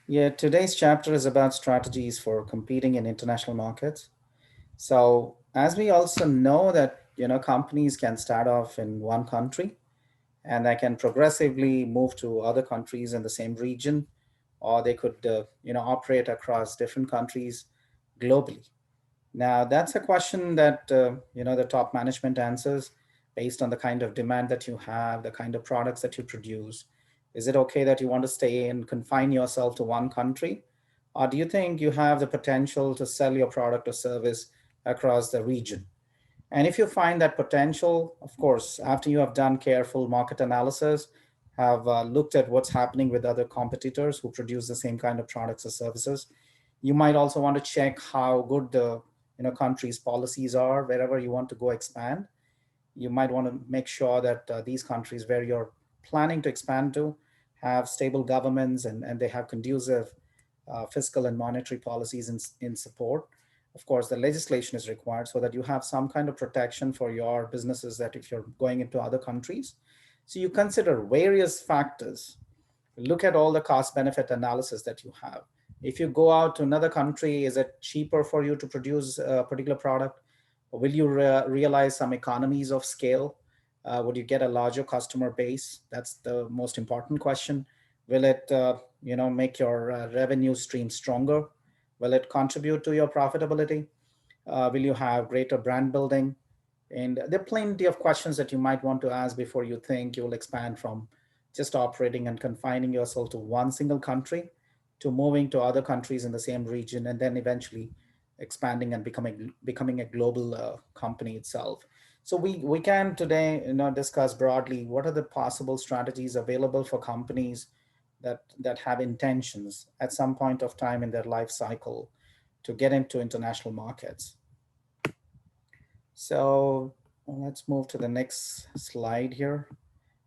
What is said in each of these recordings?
Yeah, today's chapter is about strategies for competing in international markets. So, as we also know that, companies can start off in one country and they can progressively move to other countries in the same region, or they could, operate across different countries globally. Now, that's a question that the top management answers based on the kind of demand that you have, the kind of products that you produce. Is it okay that you want to stay and confine yourself to one country, or do you think you have the potential to sell your product or service across the region? And if you find that potential, of course, after you have done careful market analysis, have looked at what's happening with other competitors who produce the same kind of products or services, you might also want to check how good the country's policies are wherever you want to go expand. You might want to make sure that these countries where you're planning to expand to have stable governments, and they have conducive fiscal and monetary policies in support. Of course, the legislation is required so that you have some kind of protection for your businesses that if you're going into other countries. So you consider various factors, look at all the cost benefit analysis that you have. If you go out to another country, is it cheaper for you to produce a particular product? Will you realize some economies of scale? Would you get a larger customer base? That's the most important question. Will it make your revenue stream stronger? Will it contribute to your profitability? Will you have greater brand building? And there are plenty of questions that you might want to ask before you think you will expand from just operating and confining yourself to one single country to moving to other countries in the same region, and then eventually expanding and becoming a global company itself. So we can today discuss broadly what are the possible strategies available for companies that have intentions at some point of time in their life cycle to get into international markets. So let's move to the next slide here.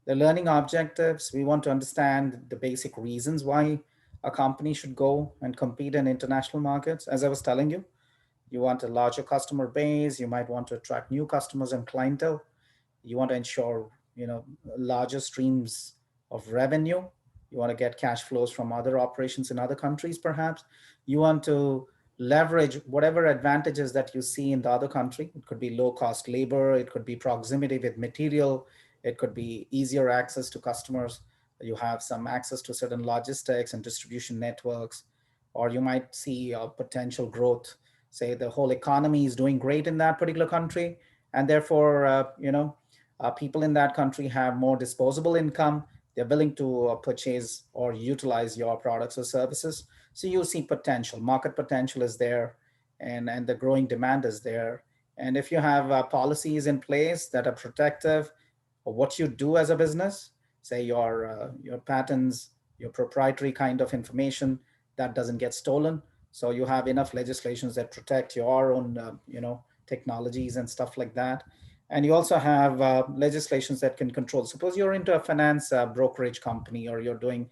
The learning objectives, we want to understand the basic reasons why a company should go and compete in international markets. As I was telling you, you want a larger customer base, you might want to attract new customers and clientele. You want to ensure, larger streams of revenue. You want to get cash flows from other operations in other countries, perhaps. You want to leverage whatever advantages that you see in the other country. It could be low cost labor, it could be proximity with material, it could be easier access to customers. You have some access to certain logistics and distribution networks, or you might see a potential growth. Say the whole economy is doing great in that particular country, and therefore, people in that country have more disposable income. They're willing to purchase or utilize your products or services. So you see potential, market potential is there, and the growing demand is there. And if you have policies in place that are protective of what you do as a business, say your patents, your proprietary kind of information that doesn't get stolen. So you have enough legislations that protect your own, technologies and stuff like that. And you also have legislations that can control. Suppose you're into a finance brokerage company, or you're doing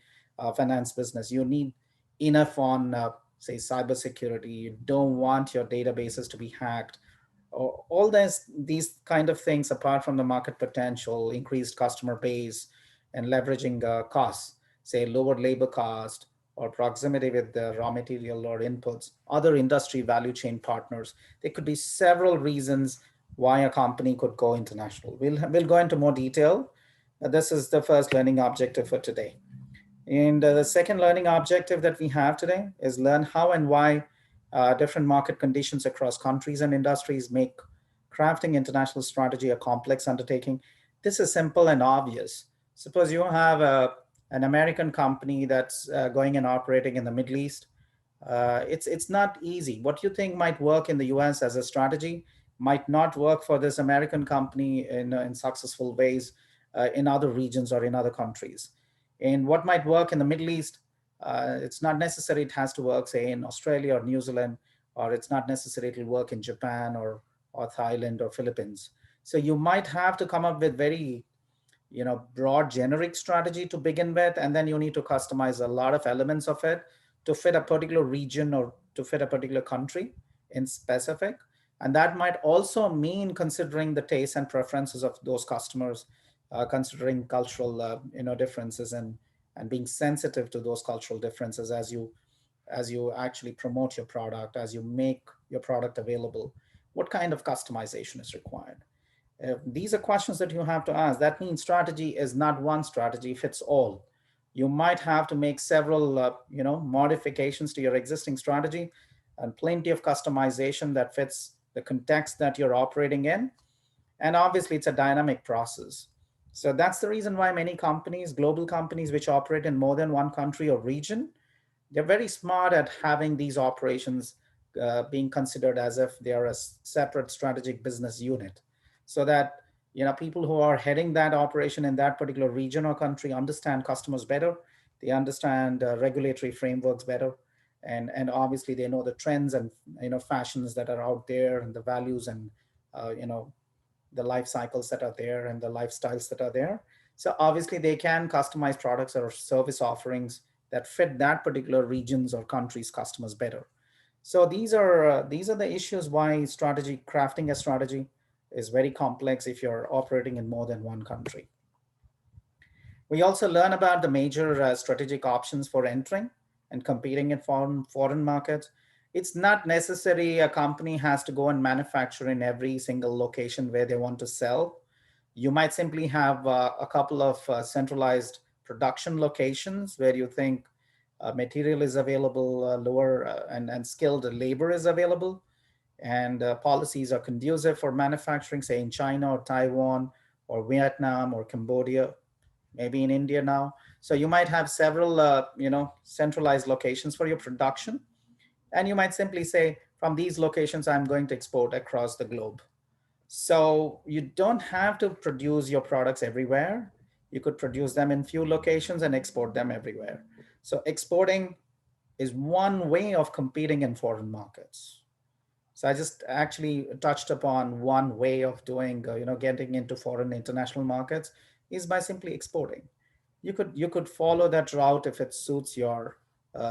finance business. You need enough on, say, cybersecurity. You don't want your databases to be hacked. All these kind of things, apart from the market potential, increased customer base, and leveraging costs, say lower labor cost, or proximity with the raw material or inputs, other industry value chain partners. There could be several reasons why a company could go international. We'll go into more detail. This is the first learning objective for today. And the second learning objective that we have today is learn how and why different market conditions across countries and industries make crafting international strategy a complex undertaking. This is simple and obvious. Suppose you have an American company that's going and operating in the Middle East. It's not easy. What you think might work in the US as a strategy might not work for this American company in successful ways in other regions or in other countries. And what might work in the Middle East, it's not necessary it has to work, say, in Australia or New Zealand, or it's not necessary it'll work in Japan or Thailand or Philippines. So you might have to come up with very, broad generic strategy to begin with, and then you need to customize a lot of elements of it to fit a particular region or to fit a particular country in specific. And that might also mean considering the tastes and preferences of those customers, considering cultural differences, and being sensitive to those cultural differences as you actually promote your product, as you make your product available. What kind of customization is required? These are questions that you have to ask. That means strategy is not one strategy fits all. You might have to make several, modifications to your existing strategy, and plenty of customization that fits the context that you're operating in. And obviously, it's a dynamic process. So that's the reason why many companies, global companies, which operate in more than one country or region, they're very smart at having these operations being considered as if they are a separate strategic business unit, so that people who are heading that operation in that particular region or country understand customers better. They understand regulatory frameworks better, and obviously they know the trends and fashions that are out there, and the values, and uh, you know the life cycles that are there, and the lifestyles that are there. So obviously they can customize products or service offerings that fit that particular regions or countries customers better. So these are the issues why strategy crafting a strategy is very complex if you're operating in more than one country. We also learn about the major strategic options for entering and competing in foreign markets. It's not necessary a company has to go and manufacture in every single location where they want to sell. You might simply have a couple of centralized production locations where you think material is available, lower and skilled labor is available, and policies are conducive for manufacturing, say in China or Taiwan or Vietnam or Cambodia, maybe in India now. So you might have several, centralized locations for your production, and you might simply say, from these locations, I'm going to export across the globe. So you don't have to produce your products everywhere. You could produce them in few locations and export them everywhere. So exporting is one way of competing in foreign markets. So I just actually touched upon one way of doing, getting into foreign international markets is by simply exporting. You could follow that route if it suits your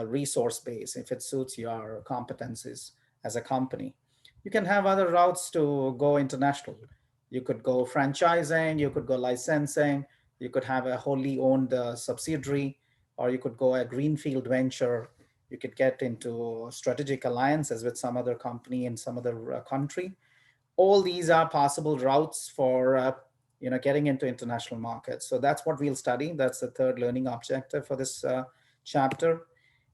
resource base, if it suits your competencies as a company. You can have other routes to go international. You could go franchising, you could go licensing, you could have a wholly owned subsidiary, or you could go a greenfield venture. You could get into strategic alliances with some other company in some other country. All these are possible routes for getting into international markets. So that's what we'll study. That's the third learning objective for this chapter.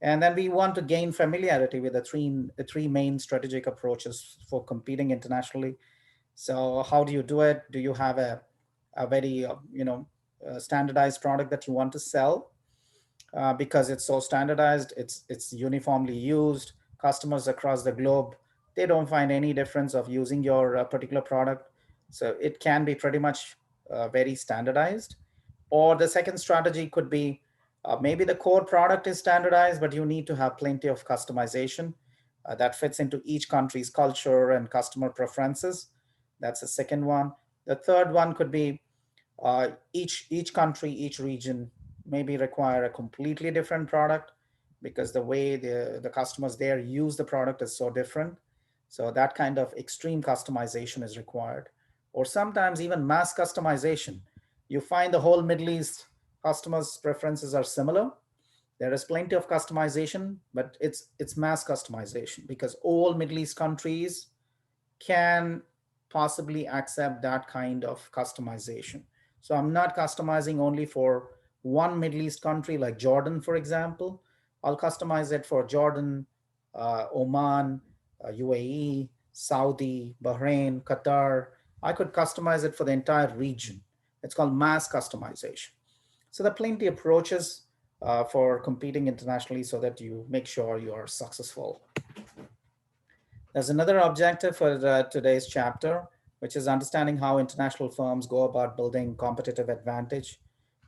And then we want to gain familiarity with the three main strategic approaches for competing internationally. So how do you do it? Do you have a very standardized product that you want to sell? Because it's so standardized, it's uniformly used. Customers across the globe, they don't find any difference of using your particular product. So it can be pretty much very standardized. Or the second strategy could be maybe the core product is standardized, but you need to have plenty of customization that fits into each country's culture and customer preferences. That's the second one. The third one could be each country, each region maybe require a completely different product because the way the customers there use the product is so different. So that kind of extreme customization is required. Or sometimes even mass customization. You find the whole Middle East customers' preferences are similar. There is plenty of customization, but it's mass customization because all Middle East countries can possibly accept that kind of customization. So I'm not customizing only for one Middle East country like Jordan, for example. I'll customize it for Jordan, Oman, UAE, Saudi, Bahrain, Qatar. I could customize it for the entire region. It's called mass customization. So there are plenty of approaches for competing internationally so that you make sure you are successful. There's another objective for today's chapter, which is understanding how international firms go about building competitive advantage.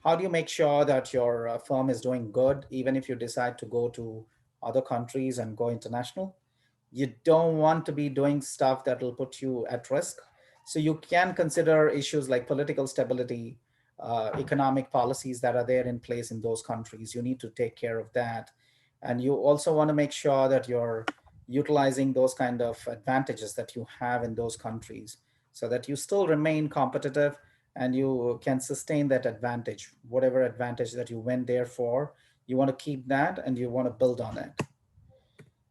How do you make sure that your firm is doing good, even if you decide to go to other countries and go international? You don't want to be doing stuff that will put you at risk. So you can consider issues like political stability, economic policies that are there in place in those countries. You need to take care of that. And you also want to make sure that you're utilizing those kind of advantages that you have in those countries so that you still remain competitive and you can sustain that advantage, whatever advantage that you went there for. You want to keep that and you want to build on it.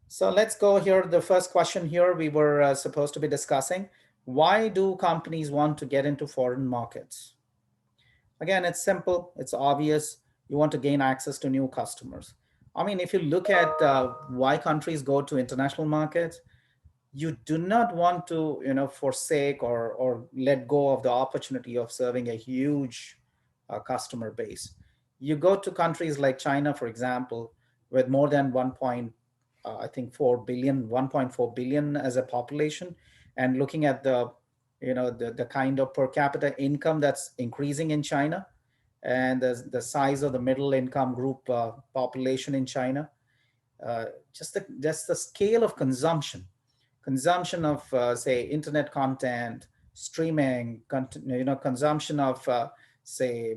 So let's go here. The first question here we were supposed to be discussing: why do companies want to get into foreign markets? Again, it's simple, it's obvious. You want to gain access to new customers. I mean, if you look at why countries go to international markets, you do not want to, forsake or let go of the opportunity of serving a huge customer base. You go to countries like China, for example, with more than 1 point, I think 4 billion, 1.4 billion as a population, and looking at the kind of per capita income that's increasing in China, and the size of the middle income group population in China, just the scale of consumption of say internet content, streaming, consumption of say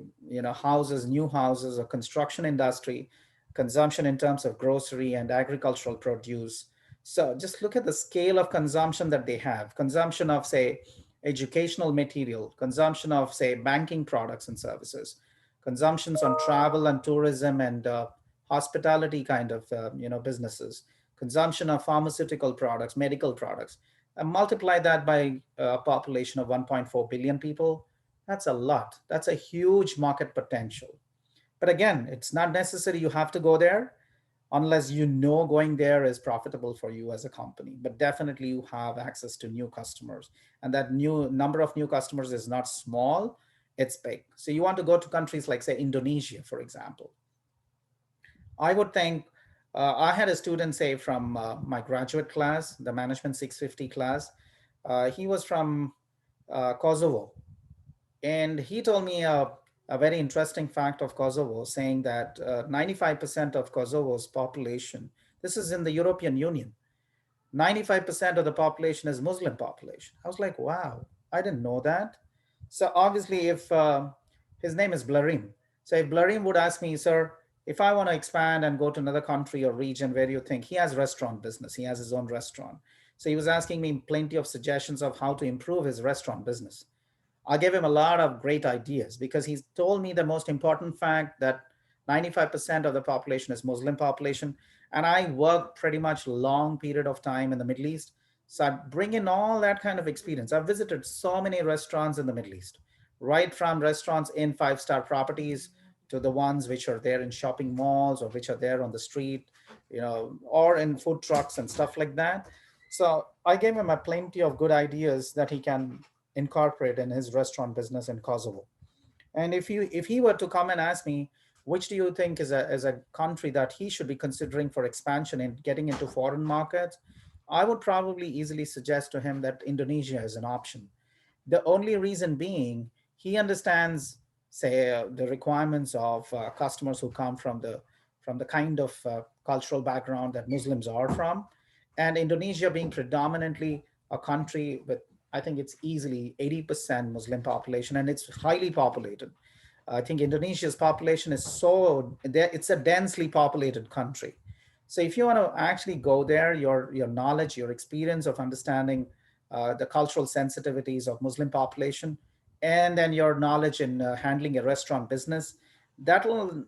houses, new houses, or construction industry, consumption in terms of grocery and agricultural produce. So just look at the scale of consumption that they have: consumption of say educational material, consumption of say banking products and services, consumptions on travel and tourism and hospitality kind of businesses, consumption of pharmaceutical products, medical products, and multiply that by a population of 1.4 billion people. That's a lot. That's a huge market potential. But again, it's not necessary you have to go there unless you know going there is profitable for you as a company. But definitely you have access to new customers. And that new number of new customers is not small, it's big. So you want to go to countries like, say, Indonesia, for example. I would think I had a student say from my graduate class, the Management 650 class. He was from Kosovo, and he told me a very interesting fact of Kosovo, saying that 95% of Kosovo's population, this is in the European Union, 95% of the population is Muslim population. I was like, wow, I didn't know that. So obviously, if his name is Blarim, so if Blarim would ask me, sir, if I want to expand and go to another country or region, where do you think? He has restaurant business. He has his own restaurant. So he was asking me plenty of suggestions of how to improve his restaurant business. I gave him a lot of great ideas because he's told me the most important fact that 95% of the population is Muslim population. And I worked pretty much long period of time in the Middle East. So I bring in all that kind of experience. I've visited so many restaurants in the Middle East, right from restaurants in five-star properties to the ones which are there in shopping malls or which are there on the street, or in food trucks and stuff like that. So I gave him a plenty of good ideas that he can incorporate in his restaurant business in Kosovo. And if he were to come and ask me, which do you think is a country that he should be considering for expansion and getting into foreign markets, I would probably easily suggest to him that Indonesia is an option. The only reason being, he understands, say, the requirements of customers who come from the kind of cultural background that Muslims are from, and Indonesia being predominantly a country with, I think it's easily 80% Muslim population, and it's highly populated. I think Indonesia's population is so it's a densely populated country. So if you want to actually go there, your knowledge, your experience of understanding the cultural sensitivities of Muslim population, and then your knowledge in handling a restaurant business, that will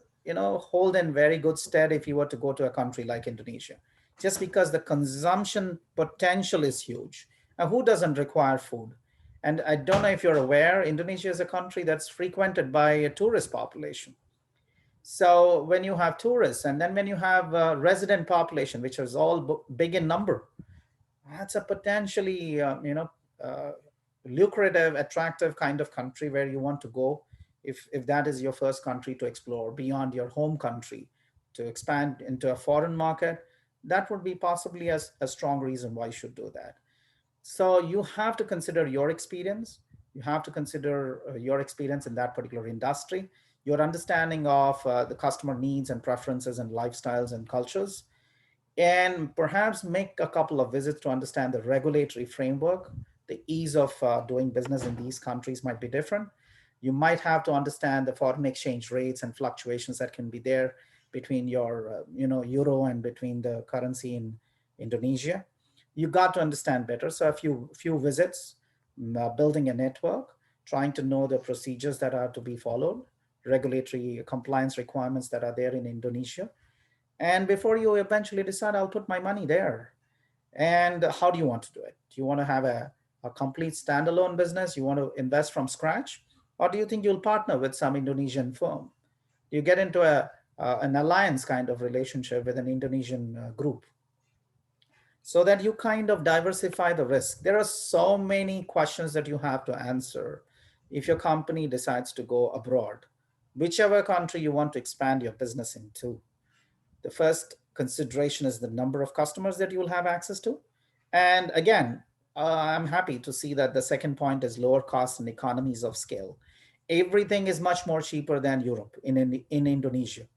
hold in very good stead if you were to go to a country like Indonesia, just because the consumption potential is huge. And who doesn't require food? And I don't know if you're aware, Indonesia is a country that's frequented by a tourist population. So when you have tourists and then when you have a resident population, which is all big in number, that's a potentially uh, lucrative, attractive kind of country where you want to go if that is your first country to explore beyond your home country, to expand into a foreign market. That would be possibly a strong reason why you should do that. So you have to consider your experience. You have to consider your experience in that particular industry, your understanding of the customer needs and preferences and lifestyles and cultures, and perhaps make a couple of visits to understand the regulatory framework. The ease of doing business in these countries might be different. You might have to understand the foreign exchange rates and fluctuations that can be there between your euro and between the currency in Indonesia. You got to understand better. So a few visits, building a network, trying to know the procedures that are to be followed, regulatory compliance requirements that are there in Indonesia. And before you eventually decide, I'll put my money there. And how do you want to do it? Do you want to have a complete standalone business? You want to invest from scratch? Or do you think you'll partner with some Indonesian firm? You get into an alliance kind of relationship with an Indonesian group so that you kind of diversify the risk. There are so many questions that you have to answer if your company decides to go abroad, whichever country you want to expand your business into. The first consideration is the number of customers that you will have access to. And again, I'm happy to see that the second point is lower costs and economies of scale. Everything is much more cheaper than Europe in Indonesia.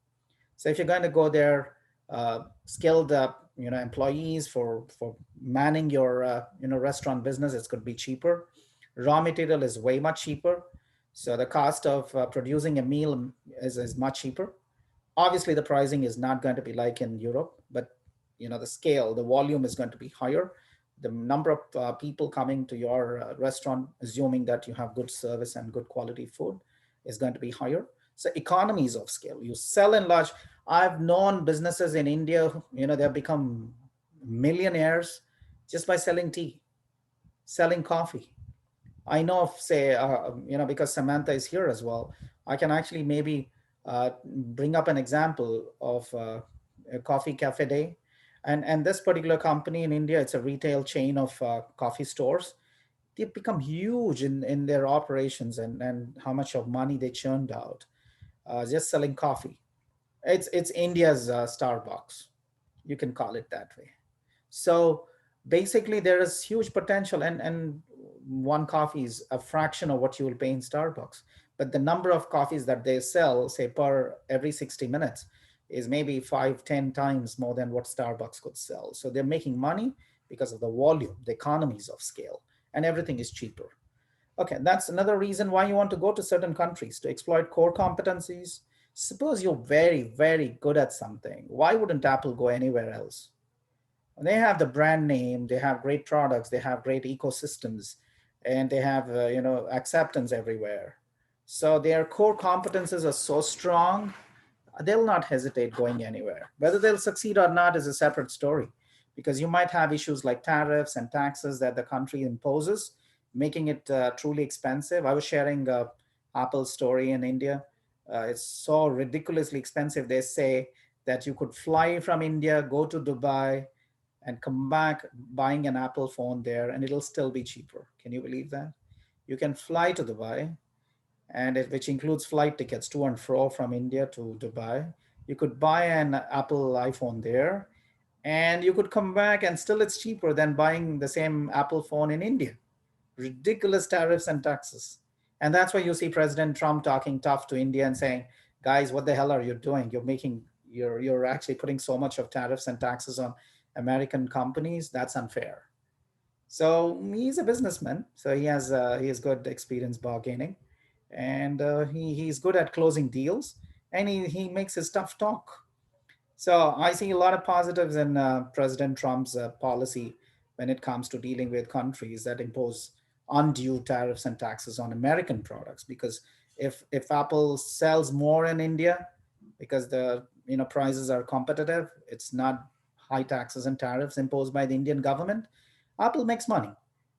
So if you're going to go there, skilled employees for manning your restaurant business, it's going to be cheaper. Raw material is way much cheaper, so the cost of producing a meal is much cheaper. Obviously, the pricing is not going to be like in Europe, but the scale, the volume is going to be higher. The number of people coming to your restaurant, assuming that you have good service and good quality food, is going to be higher. So economies of scale. You sell in large. I've known businesses in India, they've become millionaires just by selling tea, selling coffee. I know of, say, because Samantha is here as well, I can actually maybe bring up an example of a coffee cafe day. And this particular company in India, it's a retail chain of coffee stores. They've become huge in their operations and how much of money they churned out just selling coffee. It's India's Starbucks. You can call it that way. So basically, there is huge potential, and one coffee is a fraction of what you will pay in Starbucks. But the number of coffees that they sell, say per every 60 minutes, is maybe 5, 10 times more than what Starbucks could sell. So they're making money because of the volume, the economies of scale, and everything is cheaper. Okay, that's another reason why you want to go to certain countries to exploit core competencies. Suppose you're very, very good at something. Why wouldn't Apple go anywhere else? They have the brand name, they have great products, they have great ecosystems, and they have acceptance everywhere. So their core competences are so strong, they'll not hesitate going anywhere. Whether they'll succeed or not is a separate story, because you might have issues like tariffs and taxes that the country imposes, making it truly expensive. I was sharing Apple's story in India. It's so ridiculously expensive. They say that you could fly from India, go to Dubai, and come back buying an Apple phone there, and it'll still be cheaper. Can you believe that? You can fly to Dubai, which includes flight tickets to and fro from India to Dubai. You could buy an Apple iPhone there, and you could come back, and still it's cheaper than buying the same Apple phone in India. Ridiculous tariffs and taxes. And that's why you see President Trump talking tough to India and saying, guys, what the hell are you doing? You're actually putting so much of tariffs and taxes on American companies. That's unfair. So he's a businessman. So he has good experience bargaining, and he's good at closing deals, and he makes his tough talk. So I see a lot of positives in President Trump's policy when it comes to dealing with countries that impose undue tariffs and taxes on American products. Because if Apple sells more in India, because the prices are competitive, it's not high taxes and tariffs imposed by the Indian government, Apple makes money.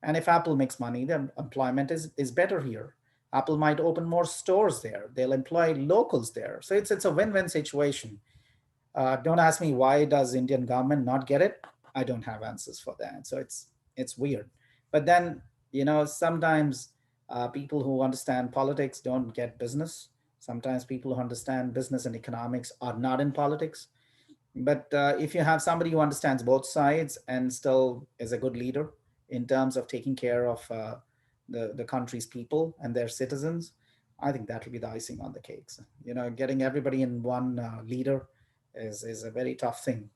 And if Apple makes money, then employment is better here. Apple might open more stores there. They'll employ locals there. So it's a win-win situation. Don't ask me why does Indian government not get it. I don't have answers for that. So it's weird. But then sometimes people who understand politics don't get business. Sometimes people who understand business and economics are not in politics. But if you have somebody who understands both sides and still is a good leader in terms of taking care of the country's people and their citizens, I think that will be the icing on the cakes. Getting everybody in one leader is a very tough thing.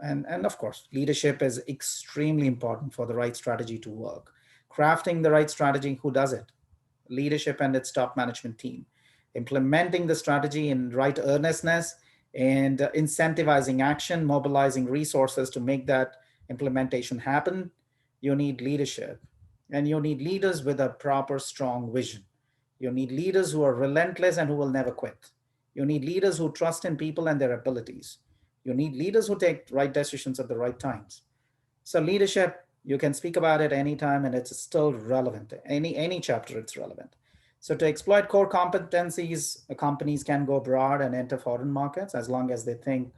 And of course, leadership is extremely important for the right strategy to work. Crafting the right strategy, who does it? Leadership and its top management team. Implementing the strategy in right earnestness and incentivizing action, mobilizing resources to make that implementation happen. You need leadership, and you need leaders with a proper, strong vision. You need leaders who are relentless and who will never quit. You need leaders who trust in people and their abilities. You need leaders who take right decisions at the right times. So leadership, you can speak about it anytime and it's still relevant. Any chapter, it's relevant. So to exploit core competencies, companies can go abroad and enter foreign markets as long as they think,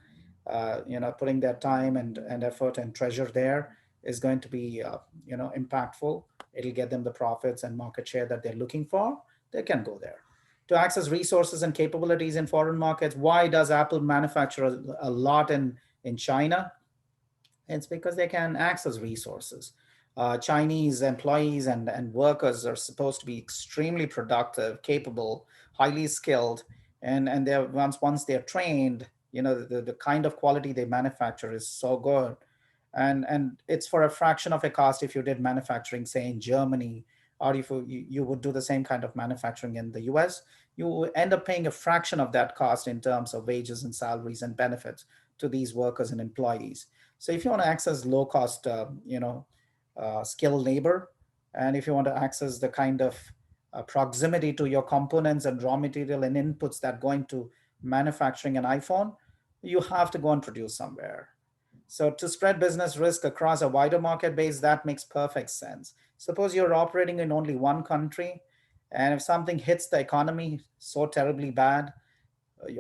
putting their time and effort and treasure there is going to be, impactful. It'll get them the profits and market share that they're looking for. They can go there. To access resources and capabilities in foreign markets, why does Apple manufacture a lot in China? It's because they can access resources. Chinese employees and workers are supposed to be extremely productive, capable, highly skilled, and they're once they're trained, the kind of quality they manufacture is so good, and it's for a fraction of a cost if you did manufacturing, say in Germany, or if you would do the same kind of manufacturing in the US, you would end up paying a fraction of that cost in terms of wages and salaries and benefits to these workers and employees. So if you want to access low cost, skilled labor, and if you want to access the kind of proximity to your components and raw material and inputs that go into manufacturing an iPhone, you have to go and produce somewhere. So to spread business risk across a wider market base, that makes perfect sense. Suppose you're operating in only one country, and if something hits the economy so terribly bad,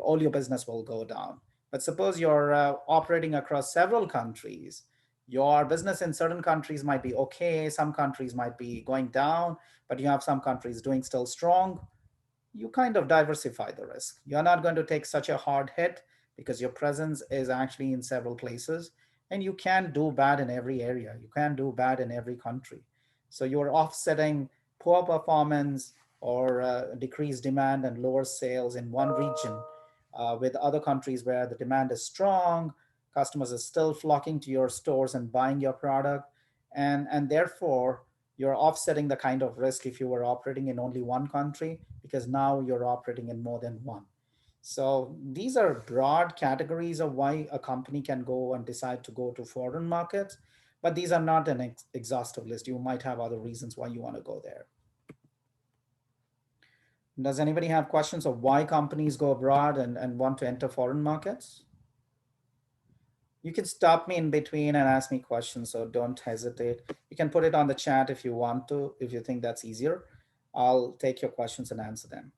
all your business will go down. But suppose you're operating across several countries, your business in certain countries might be okay, some countries might be going down, but you have some countries doing still strong. You kind of diversify the risk. You're not going to take such a hard hit because your presence is actually in several places, and you can do bad in every area. You can do bad in every country. So you're offsetting poor performance or decreased demand and lower sales in one region with other countries where the demand is strong, customers are still flocking to your stores and buying your product, and therefore you're offsetting the kind of risk if you were operating in only one country, because now you're operating in more than one. So these are broad categories of why a company can go and decide to go to foreign markets, but these are not an exhaustive list. You might have other reasons why you want to go there. Does anybody have questions of why companies go abroad and want to enter foreign markets? You can stop me in between and ask me questions, so don't hesitate. You can put it on the chat if you want to, if you think that's easier. I'll take your questions and answer them.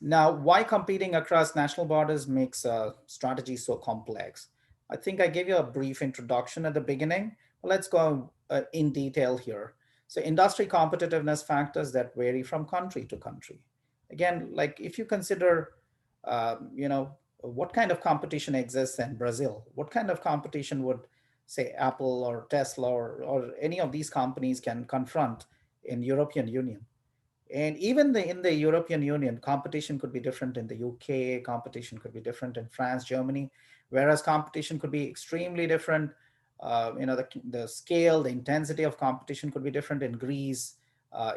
Now, why competing across national borders makes a strategy so complex? I think I gave you a brief introduction at the beginning, but let's go in detail here. So, industry competitiveness factors that vary from country to country. Again, like if you consider, what kind of competition exists in Brazil? What kind of competition would, say, Apple or Tesla or any of these companies can confront in European Union? And even in the European Union, competition could be different in the UK, competition could be different in France, Germany, whereas competition could be extremely different. The scale, the intensity of competition could be different in Greece,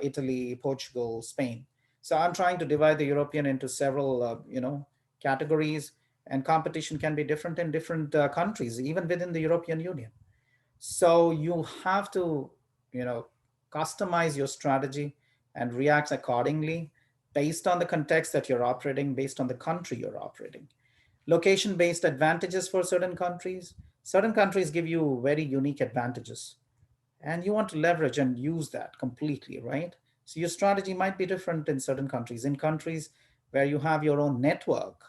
Italy, Portugal, Spain. So I'm trying to divide the European into several, categories, and competition can be different in different countries, even within the European Union. So you have to, you know, customize your strategy and react accordingly based on the context that you're operating, based on the country you're operating. Location based advantages for certain countries. Certain countries give you very unique advantages, and you want to leverage and use that completely, right? So your strategy might be different in certain countries. In countries where you have your own network,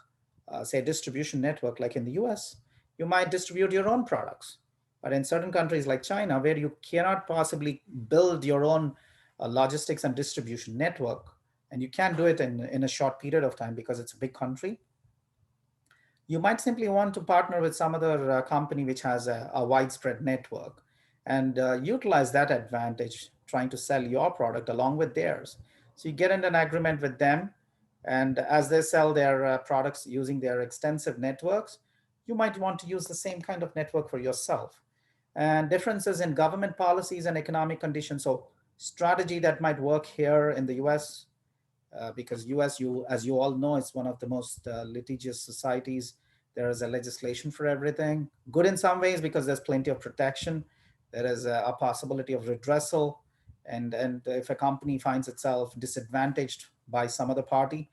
say distribution network, like in the US, you might distribute your own products. But in certain countries like China, where you cannot possibly build your own logistics and distribution network, and you can't do it in a short period of time because it's a big country, you might simply want to partner with some other company which has a widespread network and utilize that advantage trying to sell your product along with theirs. So you get in an agreement with them, and as they sell their products using their extensive networks, you might want to use the same kind of network for yourself. And differences in government policies and economic conditions. So strategy that might work here in the US, because US, as you all know, is one of the most litigious societies. There is a legislation for everything. Good in some ways because there's plenty of protection. There is a possibility of redressal, and if a company finds itself disadvantaged by some other party,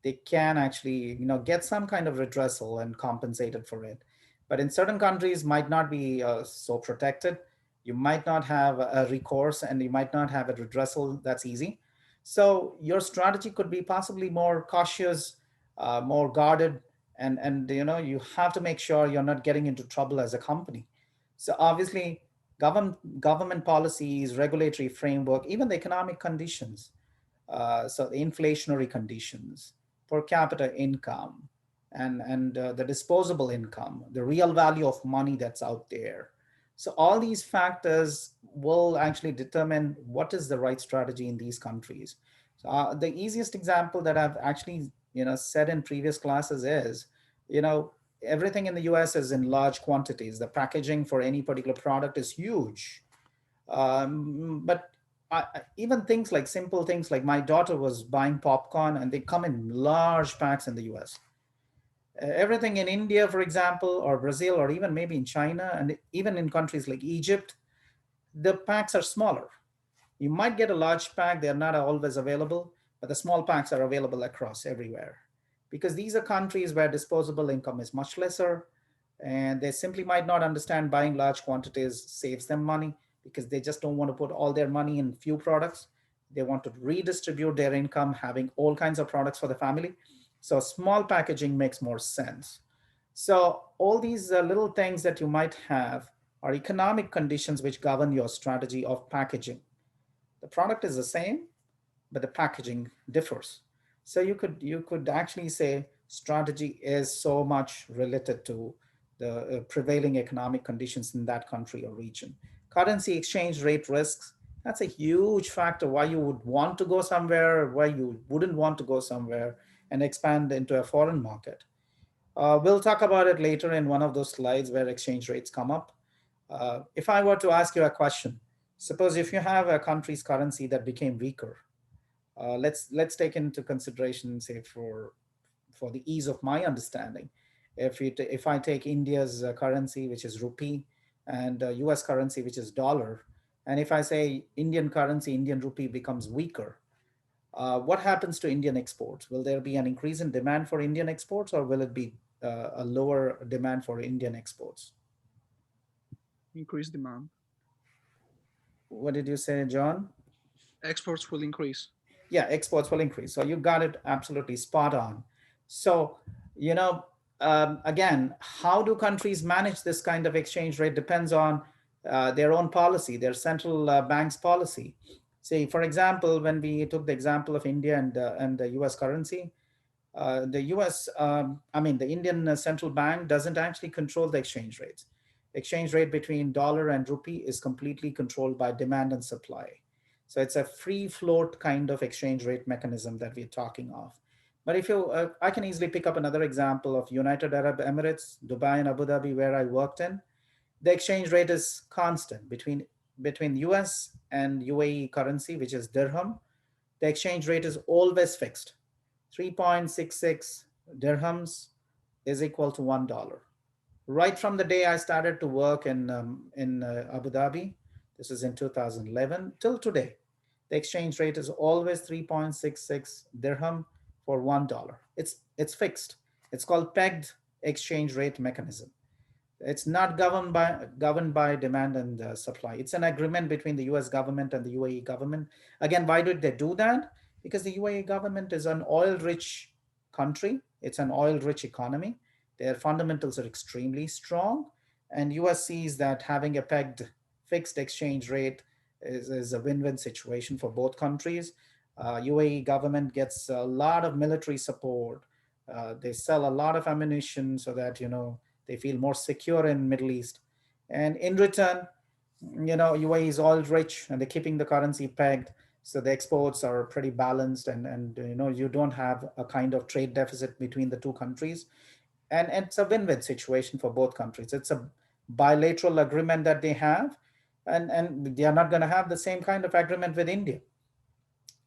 they can actually, get some kind of redressal and compensated for it. But in certain countries, might not be so protected. You might not have a recourse, and you might not have a redressal that's easy. So your strategy could be possibly more cautious, more guarded, and you have to make sure you're not getting into trouble as a company. So obviously, government policies, regulatory framework, even the economic conditions, so the inflationary conditions, per capita income, and the disposable income, the real value of money that's out there. So all these factors will actually determine what is the right strategy in these countries. So the easiest example that I've actually said in previous classes is, you know everything in the US is in large quantities. The packaging for any particular product is huge. But even things like simple things like my daughter was buying popcorn, and they come in large packs in the US. Everything in India, for example, or Brazil, or even maybe in China, and even in countries like Egypt, the packs are smaller. You might get a large pack, they're not always available, but the small packs are available across everywhere. Because these are countries where disposable income is much lesser, and they simply might not understand buying large quantities saves them money, because they just don't want to put all their money in few products. They want to redistribute their income, having all kinds of products for the family. So small packaging makes more sense. So all these little things that you might have are economic conditions which govern your strategy of packaging. The product is the same, but the packaging differs. So you could actually say strategy is so much related to the prevailing economic conditions in that country or region. Currency exchange rate risks, that's a huge factor why you would want to go somewhere, why you wouldn't want to go somewhere and expand into a foreign market. We'll talk about it later in one of those slides where exchange rates come up. If I were to ask you a question, suppose if you have a country's currency that became weaker, let's take into consideration, say for the ease of my understanding, if I take India's currency, which is rupee, and U.S. currency, which is dollar, and if I say Indian currency, Indian rupee becomes weaker, what happens to Indian exports? Will there be an increase in demand for Indian exports, or will it be a lower demand for Indian exports? Increase demand. What did you say, John? Exports will increase. Yeah, exports will increase. So you got it absolutely spot on. So, you know, again, how do countries manage this kind of exchange rate depends on their own policy, their central bank's policy. Say, for example, when we took the example of India and the U.S. currency, the US, the Indian central bank doesn't actually control the exchange rates. Exchange rate between dollar and rupee is completely controlled by demand and supply. So it's a free float kind of exchange rate mechanism that we're talking of. But I can easily pick up another example of United Arab Emirates, Dubai, and Abu Dhabi, where I worked in. The exchange rate is constant between US and UAE currency, which is dirham. The exchange rate is always fixed. 3.66 dirhams is equal to $1. Right from the day I started to work in Abu Dhabi, this is in 2011, till today, the exchange rate is always 3.66 dirham for $1. It's fixed. It's called pegged exchange rate mechanism. It's not governed by demand and supply. It's an agreement between the U.S. government and the UAE government. Again, why did they do that? Because the UAE government is an oil-rich country. It's an oil-rich economy. Their fundamentals are extremely strong, and U.S. sees that having a pegged fixed exchange rate is a win-win situation for both countries. UAE government gets a lot of military support. They sell a lot of ammunition so that they feel more secure in Middle East. And in return, UAE is oil rich and they're keeping the currency pegged. So the exports are pretty balanced, and you don't have a kind of trade deficit between the two countries. And it's a win-win situation for both countries. It's a bilateral agreement that they have, and they are not going to have the same kind of agreement with India,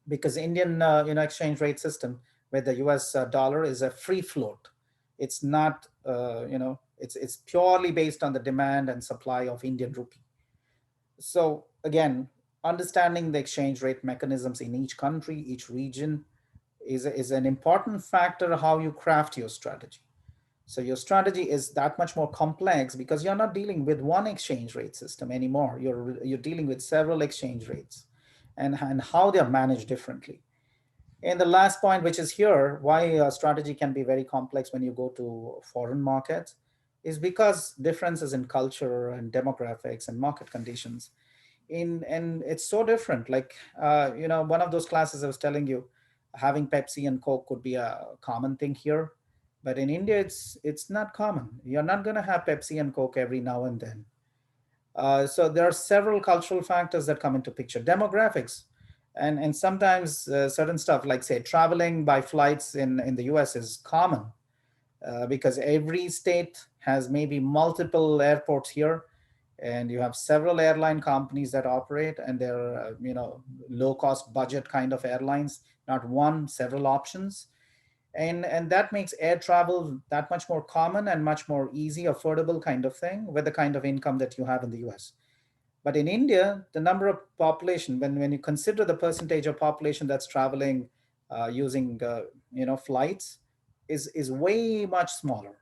because Indian exchange rate system where the US dollar is a free float. It's not it's purely based on the demand and supply of Indian rupee. So again, understanding the exchange rate mechanisms in each country, each region, is an important factor how you craft your strategy. So your strategy is that much more complex because you're not dealing with one exchange rate system anymore. You're dealing with several exchange rates and how they're managed differently. And the last point, which is here, why a strategy can be very complex when you go to foreign markets, is because differences in culture and demographics and market conditions. And it's so different. Like one of those classes I was telling you, having Pepsi and Coke could be a common thing here, but in India, it's not common. You're not going to have Pepsi and Coke every now and then. So there are several cultural factors that come into picture, demographics, and sometimes certain stuff like say traveling by flights in the US is common because every state has maybe multiple airports here, and you have several airline companies that operate, and they're low cost budget kind of airlines, not one, several options. And that makes air travel that much more common and much more easy, affordable kind of thing with the kind of income that you have in the US. But in India, the number of population, when you consider the percentage of population that's traveling using flights, is way much smaller.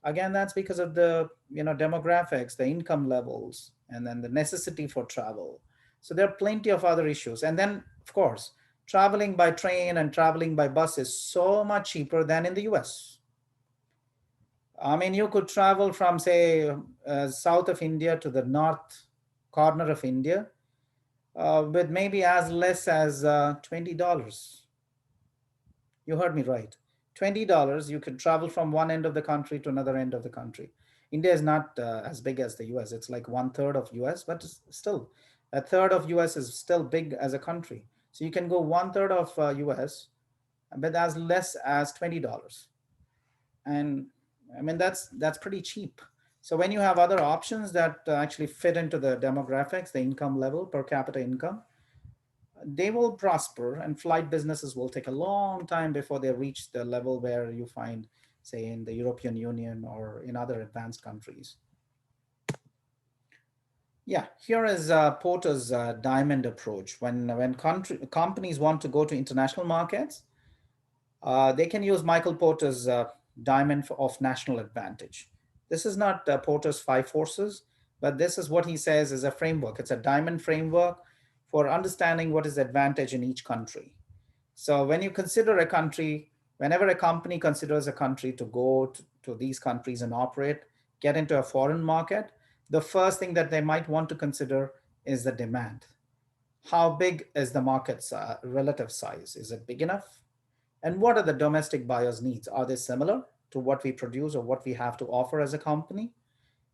Again, that's because of the demographics, the income levels, and then the necessity for travel. So there are plenty of other issues. And then, of course, traveling by train and traveling by bus is so much cheaper than in the US. I mean, you could travel from, say, south of India to the north corner of India with maybe as less as $20. You heard me right. $20, you could travel from one end of the country to another end of the country. India is not as big as the US. It's like one third of US, but still, a third of US is still big as a country. So you can go one third of US, but as less as $20. And I mean, that's pretty cheap. So when you have other options that actually fit into the demographics, the income level, per capita income, they will prosper, and flight businesses will take a long time before they reach the level where you find, say, in the European Union or in other advanced countries. Yeah, here is Porter's diamond approach. When companies want to go to international markets, they can use Michael Porter's diamond of national advantage. This is not Porter's five forces, but this is what he says is a framework. It's a diamond framework for understanding what is advantage in each country. So when you consider a country, whenever a company considers a country to go to these countries and operate, get into a foreign market, the first thing that they might want to consider is the demand. How big is the market's relative size? Is it big enough? And what are the domestic buyers' needs? Are they similar to what we produce or what we have to offer as a company?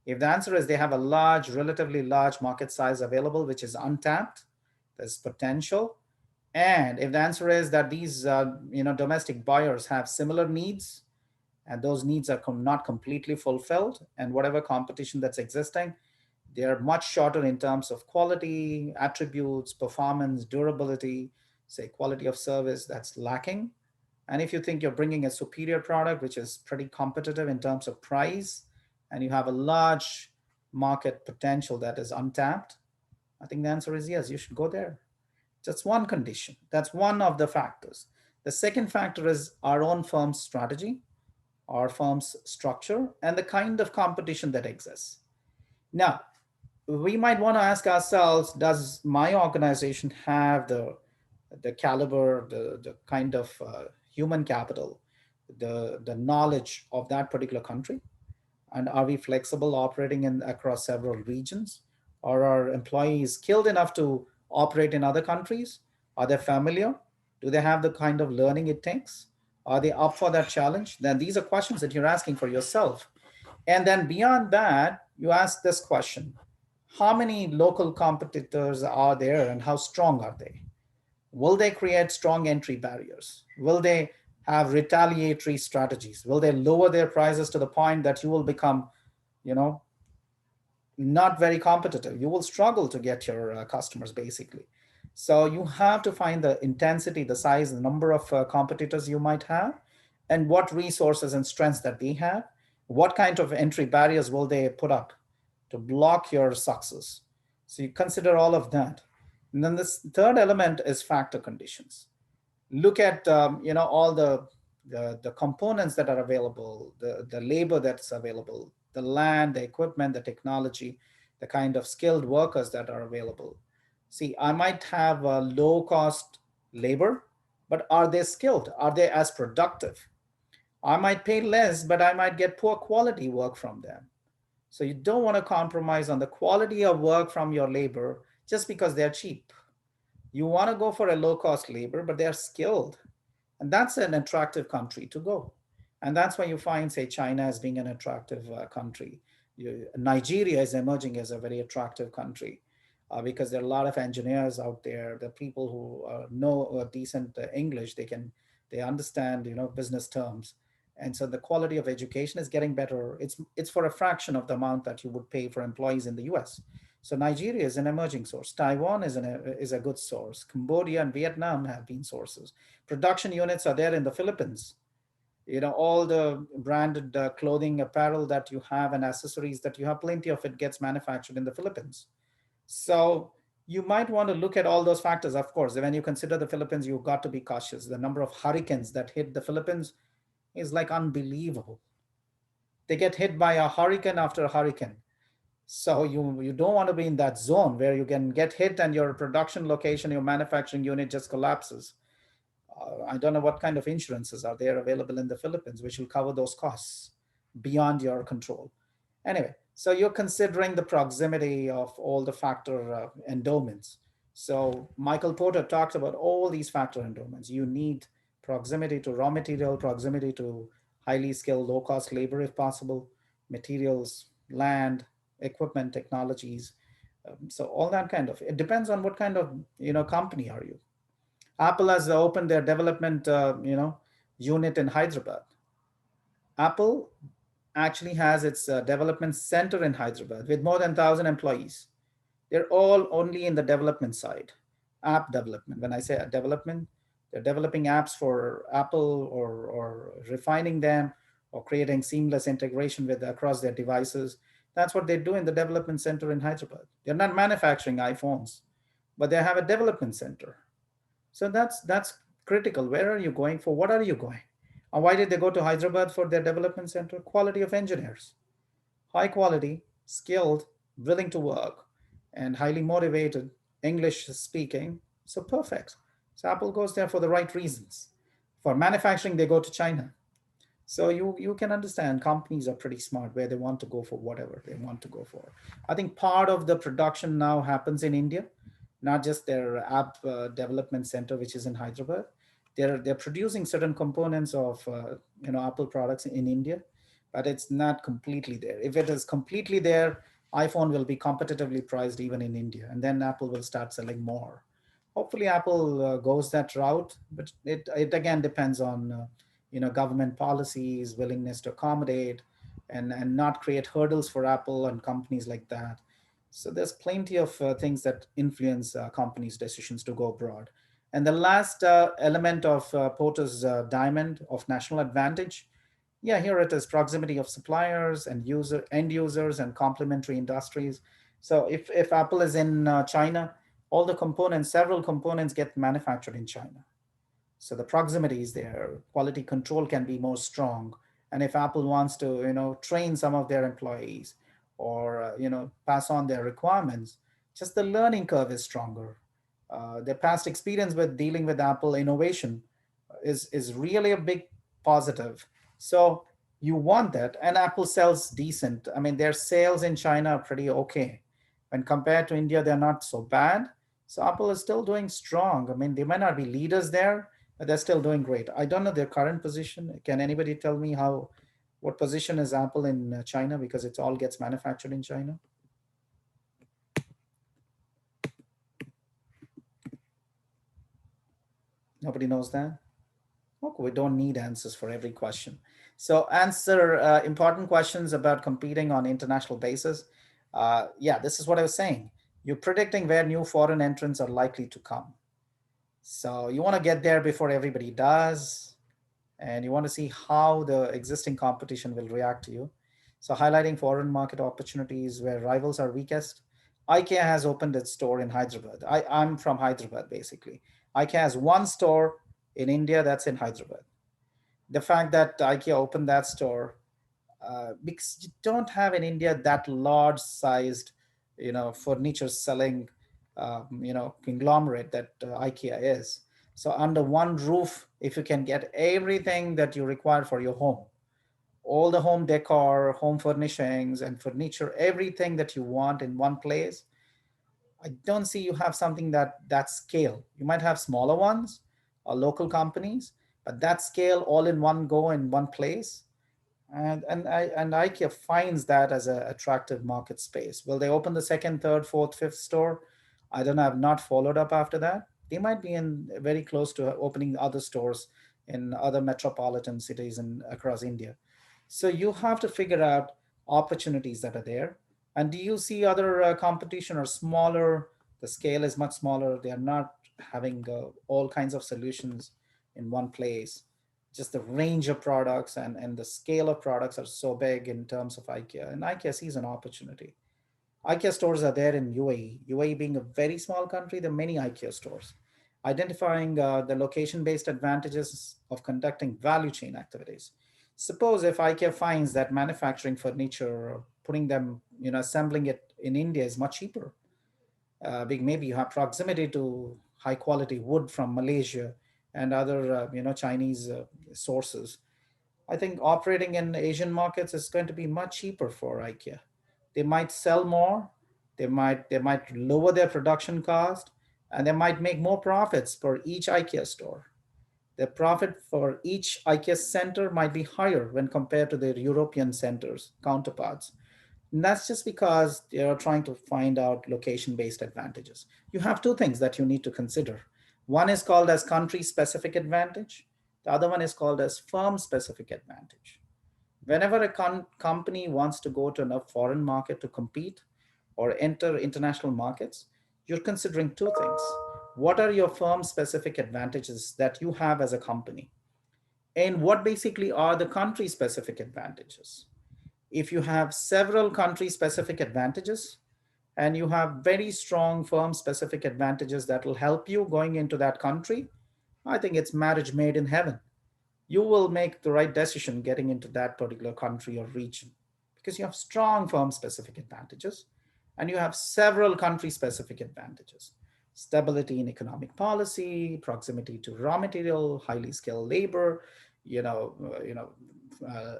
If the answer is they have a large, relatively large market size available, which is untapped, there's potential. And if the answer is that these domestic buyers have similar needs and those needs are not completely fulfilled, and whatever competition that's existing, they are much shorter in terms of quality, attributes, performance, durability, say quality of service that's lacking. And if you think you're bringing a superior product, which is pretty competitive in terms of price, and you have a large market potential that is untapped, I think the answer is yes, you should go there. That's one condition. That's one of the factors. The second factor is our own firm's strategy, our firm's structure, and the kind of competition that exists. Now, we might want to ask ourselves, does my organization have the caliber, the kind of human capital, the knowledge of that particular country? And are we flexible operating in across several regions? Are our employees skilled enough to operate in other countries? Are they familiar? Do they have the kind of learning it takes? Are they up for that challenge? Then these are questions that you're asking for yourself. And then beyond that, you ask this question: how many local competitors are there and how strong are they? Will they create strong entry barriers? Will they have retaliatory strategies? Will they lower their prices to the point that you will become, you know, not very competitive? You will struggle to get your customers basically. So you have to find the intensity, the size, the number of competitors you might have, and what resources and strengths that they have. What kind of entry barriers will they put up to block your success? So you consider all of that. And then this third element is factor conditions. Look at all the components that are available, the labor that's available, the land, the equipment, the technology, the kind of skilled workers that are available. See, I might have a low cost labor, but are they skilled? Are they as productive? I might pay less, but I might get poor quality work from them. So you don't want to compromise on the quality of work from your labor just because they're cheap. You want to go for a low cost labor, but they're skilled. And that's an attractive country to go. And that's why you find, say, China as being an attractive country. Nigeria is emerging as a very attractive country because there are a lot of engineers out there, the people who know decent English, they understand business terms. And so the quality of education is getting better. It's for a fraction of the amount that you would pay for employees in the US. So Nigeria is an emerging source. Taiwan is a good source. Cambodia and Vietnam have been sources. Production units are there in the Philippines. All the branded clothing, apparel that you have and accessories that you have, plenty of it gets manufactured in the Philippines. So you might want to look at all those factors. Of course, when you consider the Philippines, you've got to be cautious. The number of hurricanes that hit the Philippines is like unbelievable. They get hit by a hurricane after a hurricane. So you don't want to be in that zone where you can get hit and your production location, your manufacturing unit just collapses. I don't know what kind of insurances are there available in the Philippines, which will cover those costs beyond your control. Anyway, so you're considering the proximity of all the factor endowments. So Michael Porter talked about all these factor endowments. You need proximity to raw material, proximity to highly skilled, low cost labor if possible, materials, land, equipment, technologies. So all that kind of, it depends on what kind of company are you. Apple has opened their development, unit in Hyderabad. Apple actually has its development center in Hyderabad with more than 1,000 employees. They're all only in the development side, app development. When I say development, they're developing apps for Apple or refining them or creating seamless integration with across their devices. That's what they do in the development center in Hyderabad. They're not manufacturing iPhones, but they have a development center. So that's critical. Where are you going for? What are you going? And why did they go to Hyderabad for their development center? Quality of engineers, high quality, skilled, willing to work, and highly motivated, English speaking. So perfect. So Apple goes there for the right reasons. For manufacturing, they go to China. So you can understand companies are pretty smart where they want to go for whatever they want to go for. I think part of the production now happens in India, not just their app development center, which is in Hyderabad. They're producing certain components of Apple products in India, but it's not completely there. If it is completely there, iPhone will be competitively priced even in India, and then Apple will start selling more. Hopefully, Apple goes that route, but it again depends on government policies, willingness to accommodate, and not create hurdles for Apple and companies like that. So there's plenty of things that influence companies' decisions to go abroad. And the last element of Porter's diamond of national advantage, yeah, here it is: proximity of suppliers and end users and complementary industries. So if Apple is in China, all the components, several components get manufactured in China. So the proximity is there, quality control can be more strong. And if Apple wants to train some of their employees or pass on their requirements, just the learning curve is stronger. Their past experience with dealing with Apple innovation is really a big positive. So you want that, and Apple sells decent. I mean, their sales in China are pretty okay. When compared to India, they're not so bad. So Apple is still doing strong. I mean, they might not be leaders there, but they're still doing great. I don't know their current position. Can anybody tell me what position is Apple in China, because it all gets manufactured in China? Nobody knows that. Okay, we don't need answers for every question. So answer important questions about competing on international basis. Yeah, this is what I was saying. You're predicting where new foreign entrants are likely to come. So you want to get there before everybody does, and you want to see how the existing competition will react to you. So highlighting foreign market opportunities where rivals are weakest. IKEA has opened its store in Hyderabad. I'm from Hyderabad, basically. IKEA has one store In India, that's in Hyderabad. The fact that IKEA opened that store, because you don't have in India that large sized, furniture selling, conglomerate that IKEA is. So under one roof, if you can get everything that you require for your home, all the home decor, home furnishings, and furniture, everything that you want in one place, I don't see you have something that scale. You might have smaller ones or local companies, but that scale all in one go in one place, and IKEA finds that as an attractive market space. Will they open the second, third, fourth, fifth store? I don't know. I've not followed up after that. They might be in very close to opening other stores in other metropolitan cities and across India. So you have to figure out opportunities that are there. And do you see other competition or smaller? The scale is much smaller. They are not having all kinds of solutions in one place. Just the range of products and the scale of products are so big in terms of IKEA. And IKEA sees an opportunity. IKEA stores are there in UAE. UAE being a very small country, there are many IKEA stores. Identifying the location-based advantages of conducting value chain activities. Suppose if IKEA finds that manufacturing furniture, or putting them, assembling it in India is much cheaper. Maybe you have proximity to high quality wood from Malaysia and other, Chinese sources. I think operating in Asian markets is going to be much cheaper for IKEA. They might sell more, they might lower their production cost, and they might make more profits per each IKEA store. The profit for each IKEA center might be higher when compared to their European centers counterparts. And that's just because they are trying to find out location based advantages. You have two things that you need to consider. One is called as country specific advantage, the other one is called as firm specific advantage. Whenever a company wants to go to a foreign market to compete or enter international markets, you're considering two things. What are your firm specific advantages that you have as a company? And what basically are the country specific advantages? If you have several country specific advantages and you have very strong firm specific advantages that will help you going into that country, I think it's marriage made in heaven. You will make the right decision getting into that particular country or region because you have strong firm specific advantages and you have several country specific advantages. Stability in economic policy, proximity to raw material, highly skilled labor,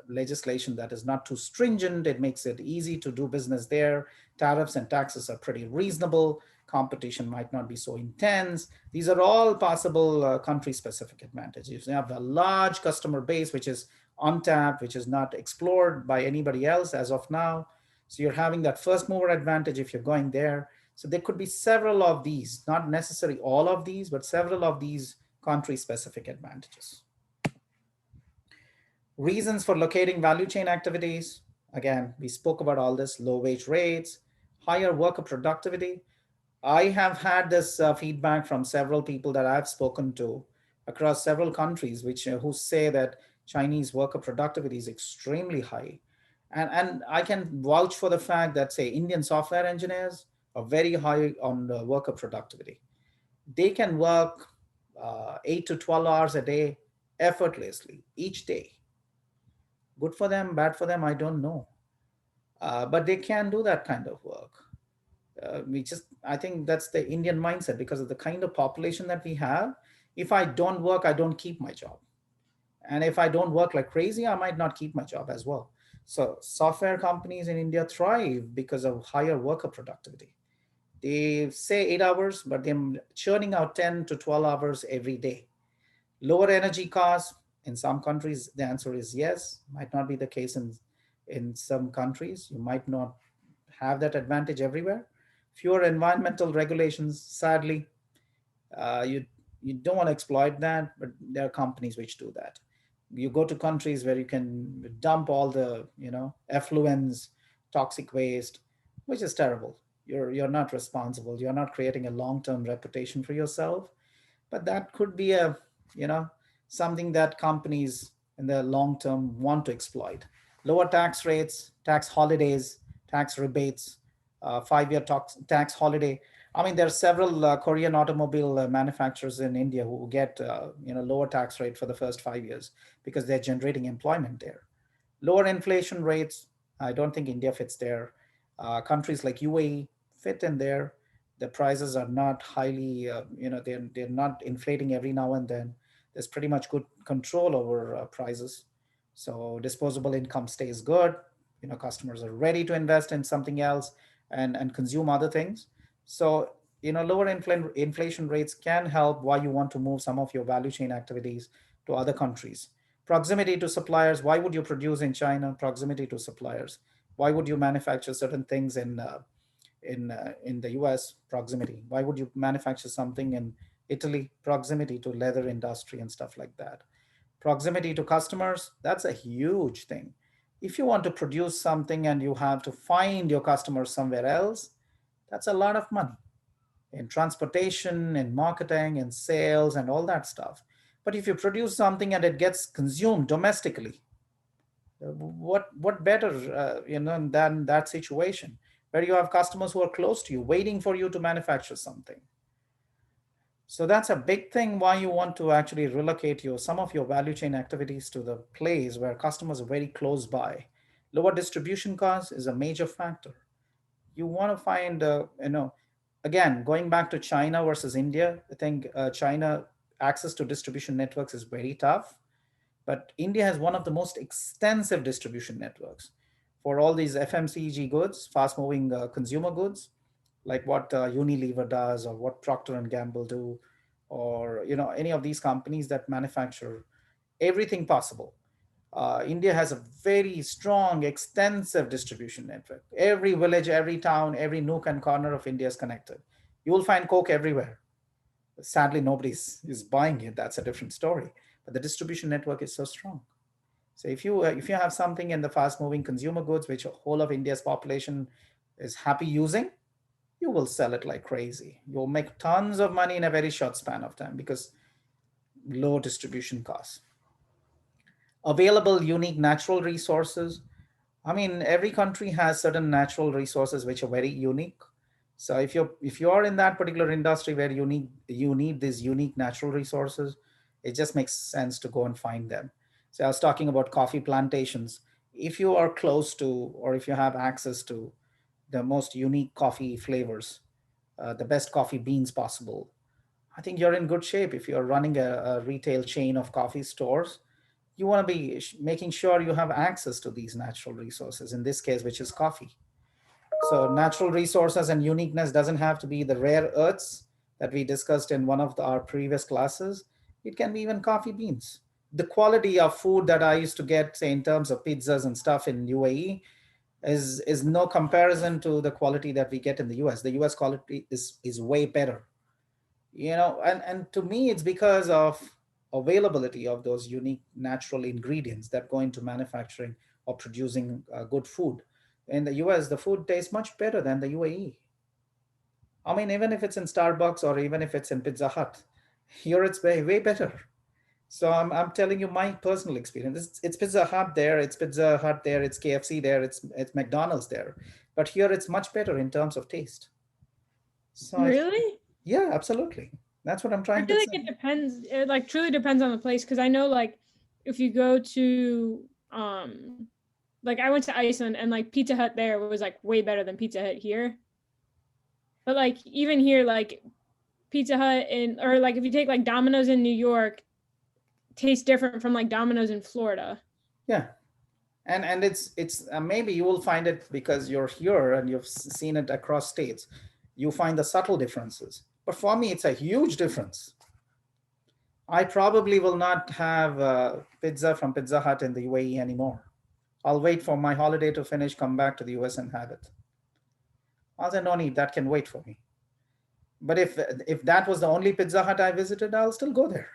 legislation that is not too stringent. It makes it easy to do business there. Tariffs and taxes are pretty reasonable. Competition might not be so intense. These are all possible country specific advantages. You have a large customer base, which is untapped, which is not explored by anybody else as of now. So you're having that first mover advantage if you're going there. So there could be several of these, not necessarily all of these, but several of these country specific advantages. Reasons for locating value chain activities. Again, we spoke about all this: low wage rates, higher worker productivity. I have had this feedback from several people that I've spoken to across several countries, which who say that Chinese worker productivity is extremely high, and I can vouch for the fact that say Indian software engineers are very high on worker productivity. They can work 8 to 12 hours a day effortlessly each day. Good for them, bad for them, I don't know, but they can do that kind of work. I think that's the Indian mindset because of the kind of population that we have. If I don't work, I don't keep my job. And if I don't work like crazy, I might not keep my job as well. So software companies in India thrive because of higher worker productivity. They say 8 hours, but they're churning out 10 to 12 hours every day. Lower energy costs in some countries, the answer is yes. Might not be the case in some countries. You might not have that advantage everywhere. Fewer environmental regulations, sadly. You don't want to exploit that, but there are companies which do that. You go to countries where you can dump all the effluents, toxic waste, which is terrible. You're not responsible. You're not creating a long-term reputation for yourself. But that could be a you know something that companies in the long term want to exploit. Lower tax rates, tax holidays, tax rebates, 5-year tax holiday. I mean, there are several Korean automobile manufacturers in India who get lower tax rate for the first 5 years because they're generating employment there. Lower inflation rates. I don't think India fits there. Countries like UAE fit in there. The prices are not highly, they're not inflating every now and then. There's pretty much good control over prices. So disposable income stays good. Customers are ready to invest in something else and consume other things. So, lower inflation rates can help why you want to move some of your value chain activities to other countries. Proximity to suppliers. Why would you produce in China? Proximity to suppliers. Why would you manufacture certain things in the US? Proximity. Why would you manufacture something in Italy? Proximity to leather industry and stuff like that. Proximity to customers. That's a huge thing. If you want to produce something and you have to find your customers somewhere else, that's a lot of money in transportation, in marketing, in sales, and all that stuff. But if you produce something and it gets consumed domestically, what better than that situation where you have customers who are close to you, waiting for you to manufacture something. So that's a big thing why you want to actually relocate your some of your value chain activities to the place where customers are very close by. Lower distribution costs is a major factor. You want to find again, going back to China versus India, I think China access to distribution networks is very tough, but India has one of the most extensive distribution networks for all these FMCG goods, fast moving consumer goods, like what Unilever does or what Procter and Gamble do, or any of these companies that manufacture everything possible. India has a very strong, extensive distribution network. Every village, every town, every nook and corner of India is connected. You will find Coke everywhere. Sadly, nobody's is buying it. That's a different story. But the distribution network is so strong. So if you have something in the fast-moving consumer goods, which whole of India's population is happy using, you will sell it like crazy. You'll make tons of money in a very short span of time because low distribution costs. Available unique natural resources. I mean, every country has certain natural resources which are very unique. So if you're in that particular industry where you need these unique natural resources, it just makes sense to go and find them. So I was talking about coffee plantations. If you are close to, or if you have access to the most unique coffee flavors, the best coffee beans possible, I think you're in good shape. If you're running a retail chain of coffee stores, you want to be making sure you have access to these natural resources, in this case, which is coffee. So natural resources and uniqueness doesn't have to be the rare earths that we discussed in one of our previous classes. It can be even coffee beans. The quality of food that I used to get, say, in terms of pizzas and stuff in UAE, is no comparison to the quality that we get in the US. The US quality is way better. And to me, it's because of availability of those unique natural ingredients that go into manufacturing or producing good food. In the US, the food tastes much better than the UAE. I mean, even if it's in Starbucks or even if it's in Pizza Hut, here it's way better. So I'm telling you my personal experience. It's Pizza Hut there, it's Pizza Hut there, it's KFC there, it's McDonald's there. But here it's much better in terms of taste. So Really? yeah, absolutely. That's what I'm I trying feel to like say. it depends. It like truly depends on the place because I know like if you go to like I went to Iceland and like Pizza Hut there was like way better than Pizza Hut here. But like even here like Pizza Hut in or like if you take like Domino's in New York tastes different from like Domino's in Florida. Yeah, and it's maybe you will find it because you're here and you've seen it across states. You find the subtle differences, but for me it's a huge difference. I probably will not have pizza from Pizza Hut in the UAE anymore. I'll wait for my holiday to finish, come back to the US and have it. I'll say no need, that can wait for me. But if that was the only Pizza Hut I visited, I'll still go there.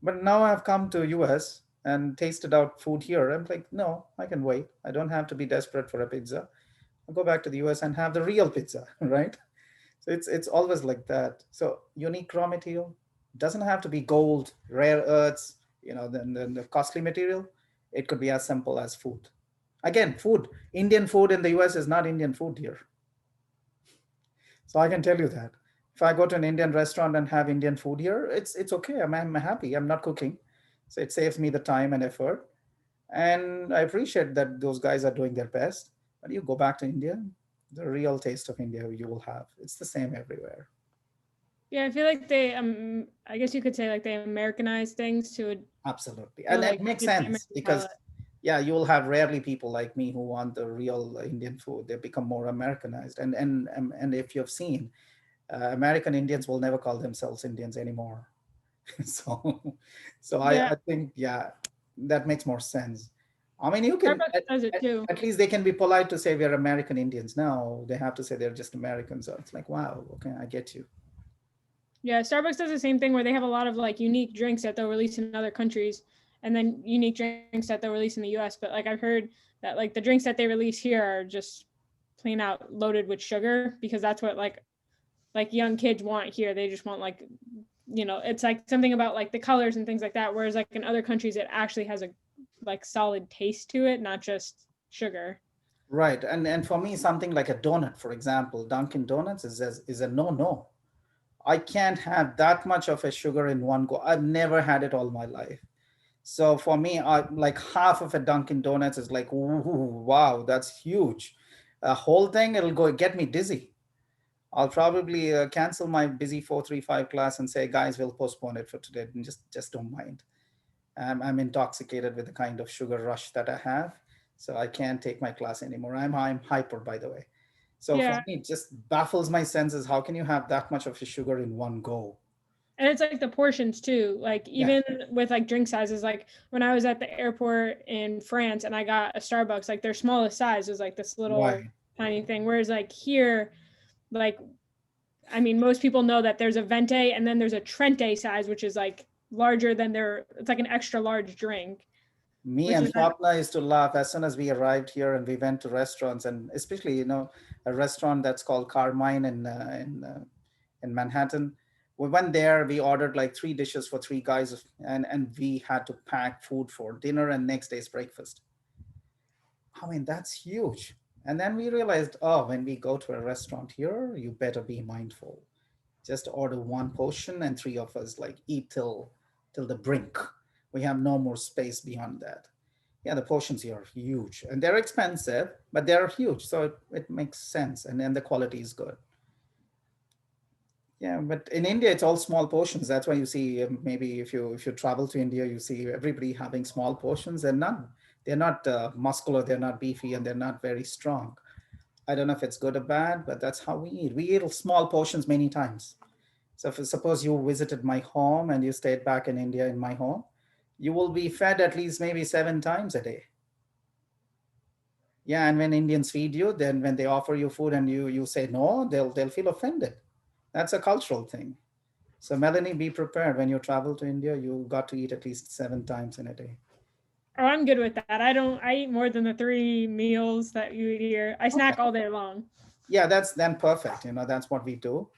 But now I've come to US and tasted out food here. I'm like, no, I can wait. I don't have to be desperate for a pizza. I'll go back to the US and have the real pizza, right? So it's always like that. So unique raw material doesn't have to be gold, rare earths, then the costly material. It could be as simple as food. Again, food. Indian food in the US is not Indian food here. So I can tell you that. If I go to an Indian restaurant and have Indian food here, it's okay. I'm happy. I'm not cooking, so it saves me the time and effort. And I appreciate that those guys are doing their best. But you go back to India, the real taste of India you will have. It's the same everywhere. Yeah, I feel like they I guess you could say like they Americanize things Absolutely. to And it like makes fit the sense American because, palate. yeah, you will have rarely people like me who want the real Indian food. They become more Americanized. And if you've seen, American Indians will never call themselves Indians anymore. so so Yeah, I think, yeah, that makes more sense. I mean, you can Starbucks does it too. at least they can be polite to say we're American Indians. Now they have to say they're just Americans. So it's like, wow, okay, I get you. Yeah, Starbucks does the same thing where they have a lot of like unique drinks that they'll release in other countries and then unique drinks that they'll release in the US. But like I've heard that like the drinks that they release here are just plain out loaded with sugar because that's what like young kids want here. They just want like it's like something about like the colors and things like that. Whereas like in other countries it actually has a like solid taste to it, not just sugar. Right. And for me, something like a donut, for example, Dunkin' Donuts is a no. I can't have that much of a sugar in one go. I've never had it all my life. So for me, like half of a Dunkin' Donuts is like, ooh, wow, that's huge. A whole thing, it'll go get me dizzy. I'll probably cancel my busy 435 class and say, guys, we'll postpone it for today, and just don't mind. I'm intoxicated with the kind of sugar rush that I have, so I can't take my class anymore. I'm hyper, by the way. So for Yeah. me, it just baffles my senses. How can you have that much of a sugar in one go? And it's like the portions too. Like Yeah, even with like drink sizes, like when I was at the airport in France and I got a Starbucks, like their smallest size was like this little right. tiny thing. Whereas like here, like I mean, most people know that there's a venti and then there's a trente size, which is like larger than it's like an extra large drink, Me which and is Swapna used to laugh as soon as we arrived here and we went to restaurants, and especially, a restaurant that's called Carmine in Manhattan. We went there, we ordered like three dishes for three guys, and we had to pack food for dinner and next day's breakfast. I mean, that's huge. And then we realized, oh, when we go to a restaurant here, you better be mindful. Just order one portion and three of us like eat till the brink. We have no more space beyond that. Yeah, the portions here are huge and they're expensive, but they're huge. So it makes sense. And then the quality is good. Yeah, but in India, it's all small portions. That's why you see, maybe if you travel to India, you see everybody having small portions. They're not muscular, they're not beefy, and they're not very strong. I don't know if it's good or bad, but that's how we eat. We eat small portions many times. So if suppose you visited my home and you stayed back in India in my home, you will be fed at least maybe 7 times a day. Yeah, and when Indians feed you, then when they offer you food and you say no, they'll feel offended. That's a cultural thing. So Melanie, be prepared when you travel to India. You got to eat at least 7 times in a day. oh, I'm good with that. I eat more than the 3 meals that you eat here. I snack Okay. all day long. Yeah, that's then perfect. That's what we do,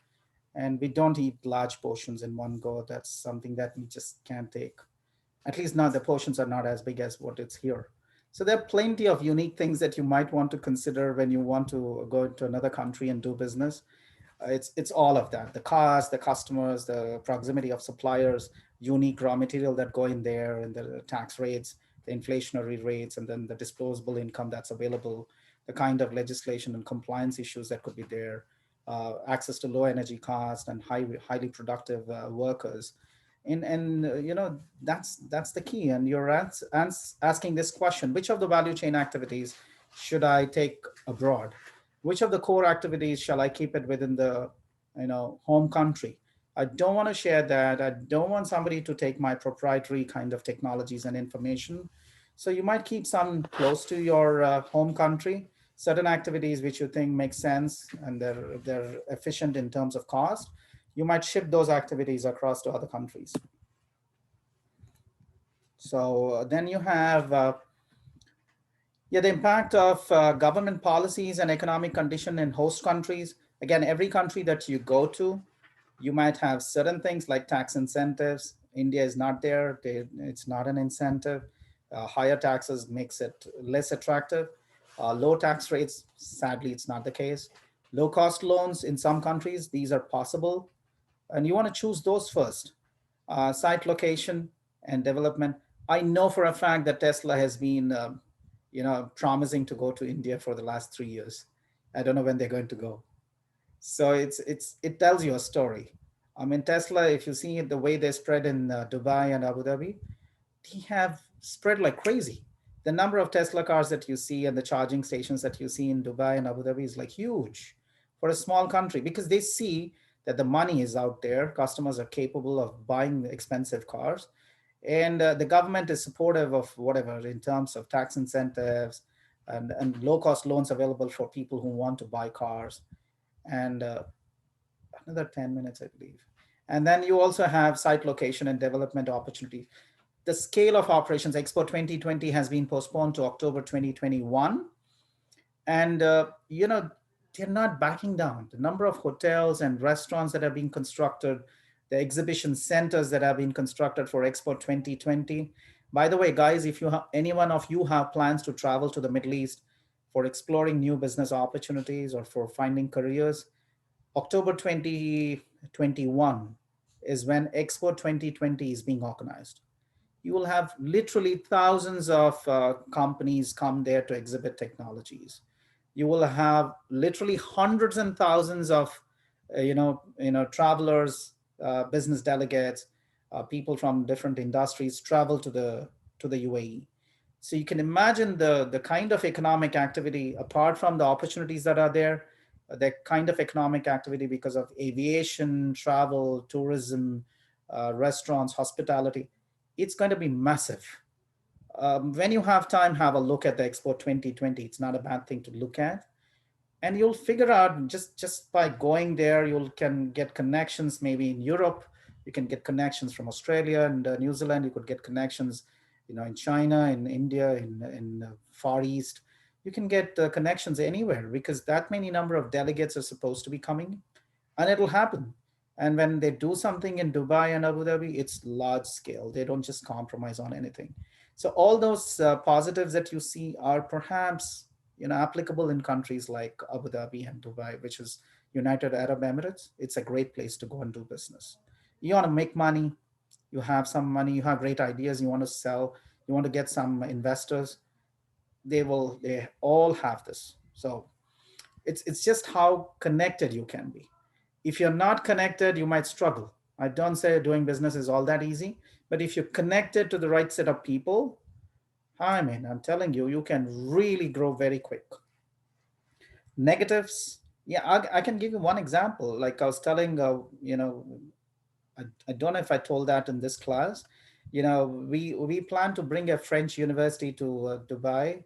and we don't eat large portions in one go. That's something that we just can't take. At least now the portions are not as big as what it's here. So there are plenty of unique things that you might want to consider when you want to go into another country and do business. It's all of that: the cost, the customers, the proximity of suppliers, unique raw material that go in there, and the tax rates, the inflationary rates, and then the disposable income that's available, the kind of legislation and compliance issues that could be there, access to low energy cost and highly productive workers. And that's the key. And you're asking this question: which of the value chain activities should I take abroad? Which of the core activities shall I keep it within the home country? I don't want to share that. I don't want somebody to take my proprietary kind of technologies and information. So you might keep some close to your home country, certain activities which you think make sense and they're efficient in terms of cost. You might ship those activities across to other countries. So then you have yeah, the impact of government policies and economic condition in host countries. Again, every country that you go to, you might have certain things like tax incentives. India is not there. It's not an incentive. Higher taxes makes it less attractive. Low tax rates, sadly, it's not the case. Low cost loans in some countries, these are possible, and you want to choose those first. Site location and development. I know for a fact that Tesla has been, promising to go to India for the last 3 years. I don't know when they're going to go. So it tells you a story. I mean, Tesla, if you see the way they spread in Dubai and Abu Dhabi, they have spread like crazy. The number of Tesla cars that you see and the charging stations that you see in Dubai and Abu Dhabi is like huge for a small country, because they see that the money is out there. Customers are capable of buying expensive cars, and the government is supportive of whatever in terms of tax incentives and low cost loans available for people who want to buy cars. And another 10 minutes, I believe. And then you also have site location and development opportunities. The scale of operations, Expo 2020 has been postponed to October 2021. And, they're not backing down. The number of hotels and restaurants that are being constructed, the exhibition centers that have been constructed for Expo 2020. By the way, guys, if you have any one of you have plans to travel to the Middle East for exploring new business opportunities or for finding careers, October 2021 is when Expo 2020 is being organized. You will have literally thousands of companies come there to exhibit technologies. You will have literally hundreds and thousands of travelers, business delegates, people from different industries travel to the UAE. So you can imagine the kind of economic activity, apart from the opportunities that are there, the kind of economic activity because of aviation, travel, tourism, restaurants, hospitality. It's going to be massive. When you have time, have a look at the Expo 2020. It's not a bad thing to look at, and you'll figure out just by going there, you can get connections. Maybe in Europe, you can get connections from Australia and New Zealand. You could get connections, in China, in India, in Far East. You can get connections anywhere because that many number of delegates are supposed to be coming, and it'll happen. And when they do something in Dubai and Abu Dhabi, it's large scale. They don't just compromise on anything. So all those positives that you see are perhaps applicable in countries like Abu Dhabi and Dubai, which is United Arab Emirates. It's a great place to go and do business. You want to make money, you have some money, you have great ideas, you want to sell, you want to get some investors. They all have this. So it's just how connected you can be. If you're not connected, you might struggle. I don't say doing business is all that easy, but if you're connected to the right set of people, I mean, I'm telling you, you can really grow very quick. Negatives, yeah, I can give you one example. Like I was telling, I don't know if I told that in this class. We plan to bring a French university to Dubai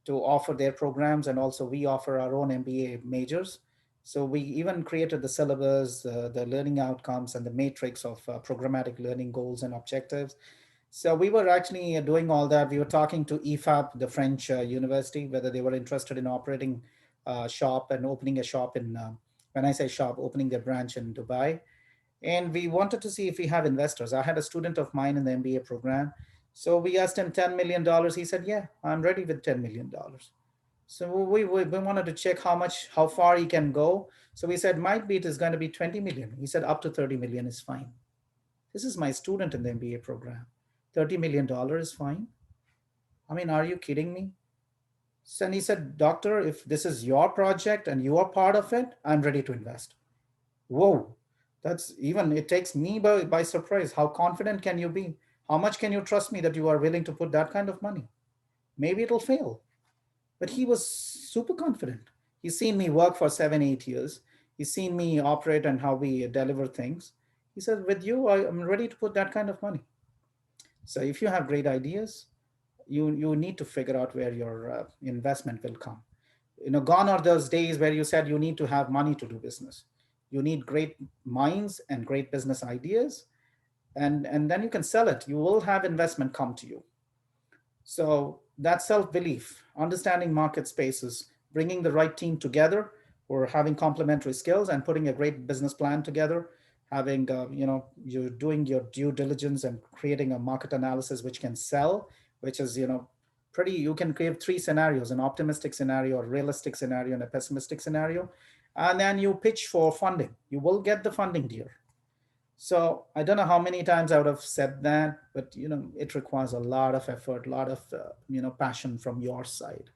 to offer their programs, and also we offer our own MBA majors. So we even created the syllabus, the learning outcomes, and the matrix of programmatic learning goals and objectives. So we were actually doing all that. We were talking to EFAP, the French university, whether they were interested in operating a shop and opening a shop in, when I say shop, opening their branch in Dubai. And we wanted to see if we have investors. I had a student of mine in the MBA program. So we asked him $10 million. He said, yeah, I'm ready with $10 million. So we wanted to check how far he can go. So we said, might be it is going to be 20 million. He said, up to 30 million is fine. This is my student in the MBA program. $30 million is fine. I mean, are you kidding me? So, and he said, doctor, if this is your project and you are part of it, I'm ready to invest. Whoa, it takes me by surprise. How confident can you be? How much can you trust me that you are willing to put that kind of money? Maybe it'll fail. But he was super confident. He's seen me work for 7, 8 years. He's seen me operate and how we deliver things. He said, with you, I'm ready to put that kind of money. So if you have great ideas, you need to figure out where your investment will come. Gone are those days where you said you need to have money to do business. You need great minds and great business ideas, and then you can sell it. You will have investment come to you. So that self-belief, understanding market spaces, bringing the right team together, or having complementary skills and putting a great business plan together, having, you're doing your due diligence and creating a market analysis which can sell, which is, you can create three scenarios: an optimistic scenario, a realistic scenario, and a pessimistic scenario. and then you pitch for funding. You will get the funding, dear. So I don't know how many times I would have said that, but it requires a lot of effort, a lot of passion from your side.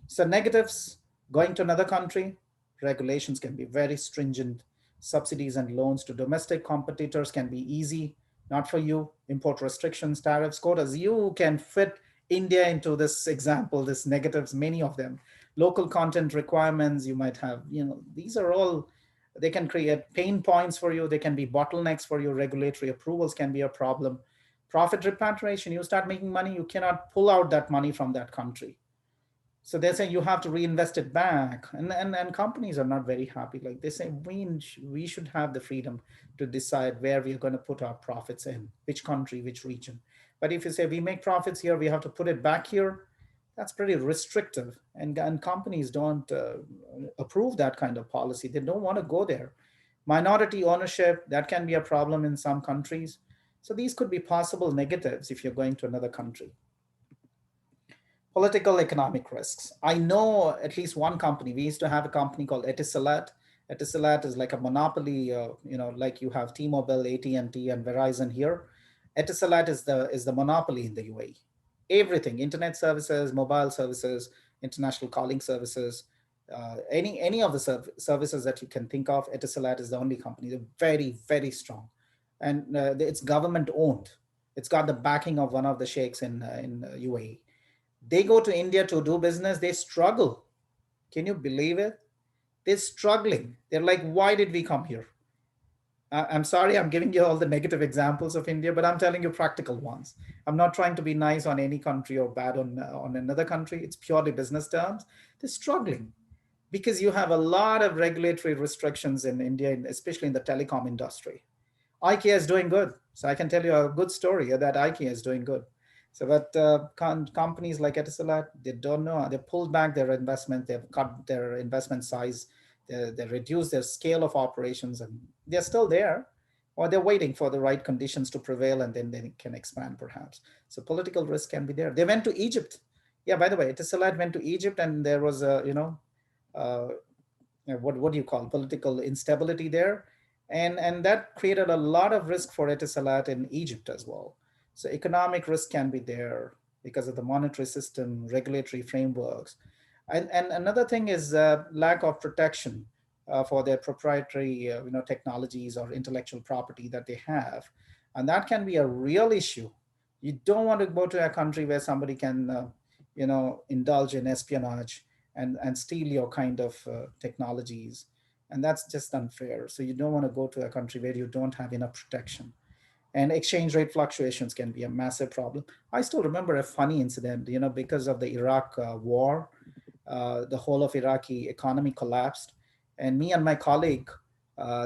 So negatives: going to another country, regulations can be very stringent. Subsidies and loans to domestic competitors can be easy. Not for you. Import restrictions, tariffs, quotas. You can fit India into this example, this negatives, many of them. Local content requirements you might have, these are all, they can create pain points for you. They can be bottlenecks for you. Regulatory approvals can be a problem. Profit repatriation, you start making money, you cannot pull out that money from that country. So they're saying you have to reinvest it back, and companies are not very happy. Like they say, we should have the freedom to decide where we are going to put our profits in, which country, which region. But if you say we make profits here, we have to put it back here, that's pretty restrictive, and companies don't approve that kind of policy. They don't want to go there. Minority ownership, that can be a problem in some countries. So these could be possible negatives if you're going to another country. Political economic risks. I know at least one company. We used to have a company called Etisalat. Etisalat is like a monopoly, like you have T-Mobile, AT&T, and Verizon here. Etisalat is the monopoly in the UAE. Everything: internet services, mobile services, international calling services, any of the services that you can think of. Etisalat is the only company. They're very, very strong, and it's government owned. It's got the backing of one of the sheikhs in UAE. They go to India to do business, they struggle. Can you believe it? They're struggling. They're like, why did we come here? I'm sorry, I'm giving you all the negative examples of India, but I'm telling you practical ones. I'm not trying to be nice on any country or bad on another country. It's purely business terms. They're struggling because you have a lot of regulatory restrictions in India, especially in the telecom industry. IKEA is doing good. So I can tell you a good story that IKEA is doing good. So, but companies like Etisalat, they don't know. They pulled back their investment. They've cut their investment size. They reduced their scale of operations, and they're still there, or they're waiting for the right conditions to prevail, and then they can expand perhaps. So political risk can be there. They went to Egypt. Yeah, by the way, Etisalat went to Egypt, and there was a uh, what do you call political instability there, and that created a lot of risk for Etisalat in Egypt as well. So economic risk can be there because of the monetary system, regulatory frameworks. And another thing is lack of protection for their proprietary technologies or intellectual property that they have. And that can be a real issue. You don't want to go to a country where somebody can indulge in espionage and steal your kind of technologies. And that's just unfair. So you don't want to go to a country where you don't have enough protection. And exchange rate fluctuations can be a massive problem. I still remember a funny incident, because of the Iraq war, the whole of Iraqi economy collapsed. And me and my colleague,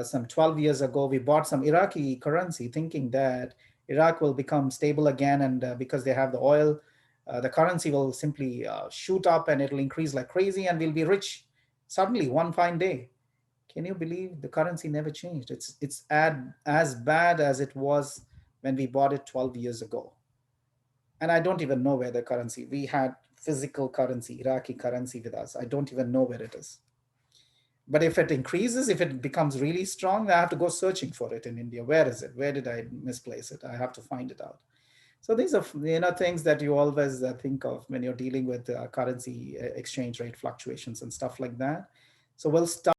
some 12 years ago, we bought some Iraqi currency thinking that Iraq will become stable again. And because they have the oil, the currency will simply shoot up and it'll increase like crazy and we'll be rich suddenly one fine day. Can you believe the currency never changed? It's as bad as it was when we bought it 12 years ago. And I don't even know where the currency, we had physical currency, Iraqi currency with us. I don't even know where it is. But if it increases, if it becomes really strong, I have to go searching for it in India. Where is it? Where did I misplace it? I have to find it out. So these are things that you always think of when you're dealing with currency exchange rate fluctuations and stuff like that. So we'll start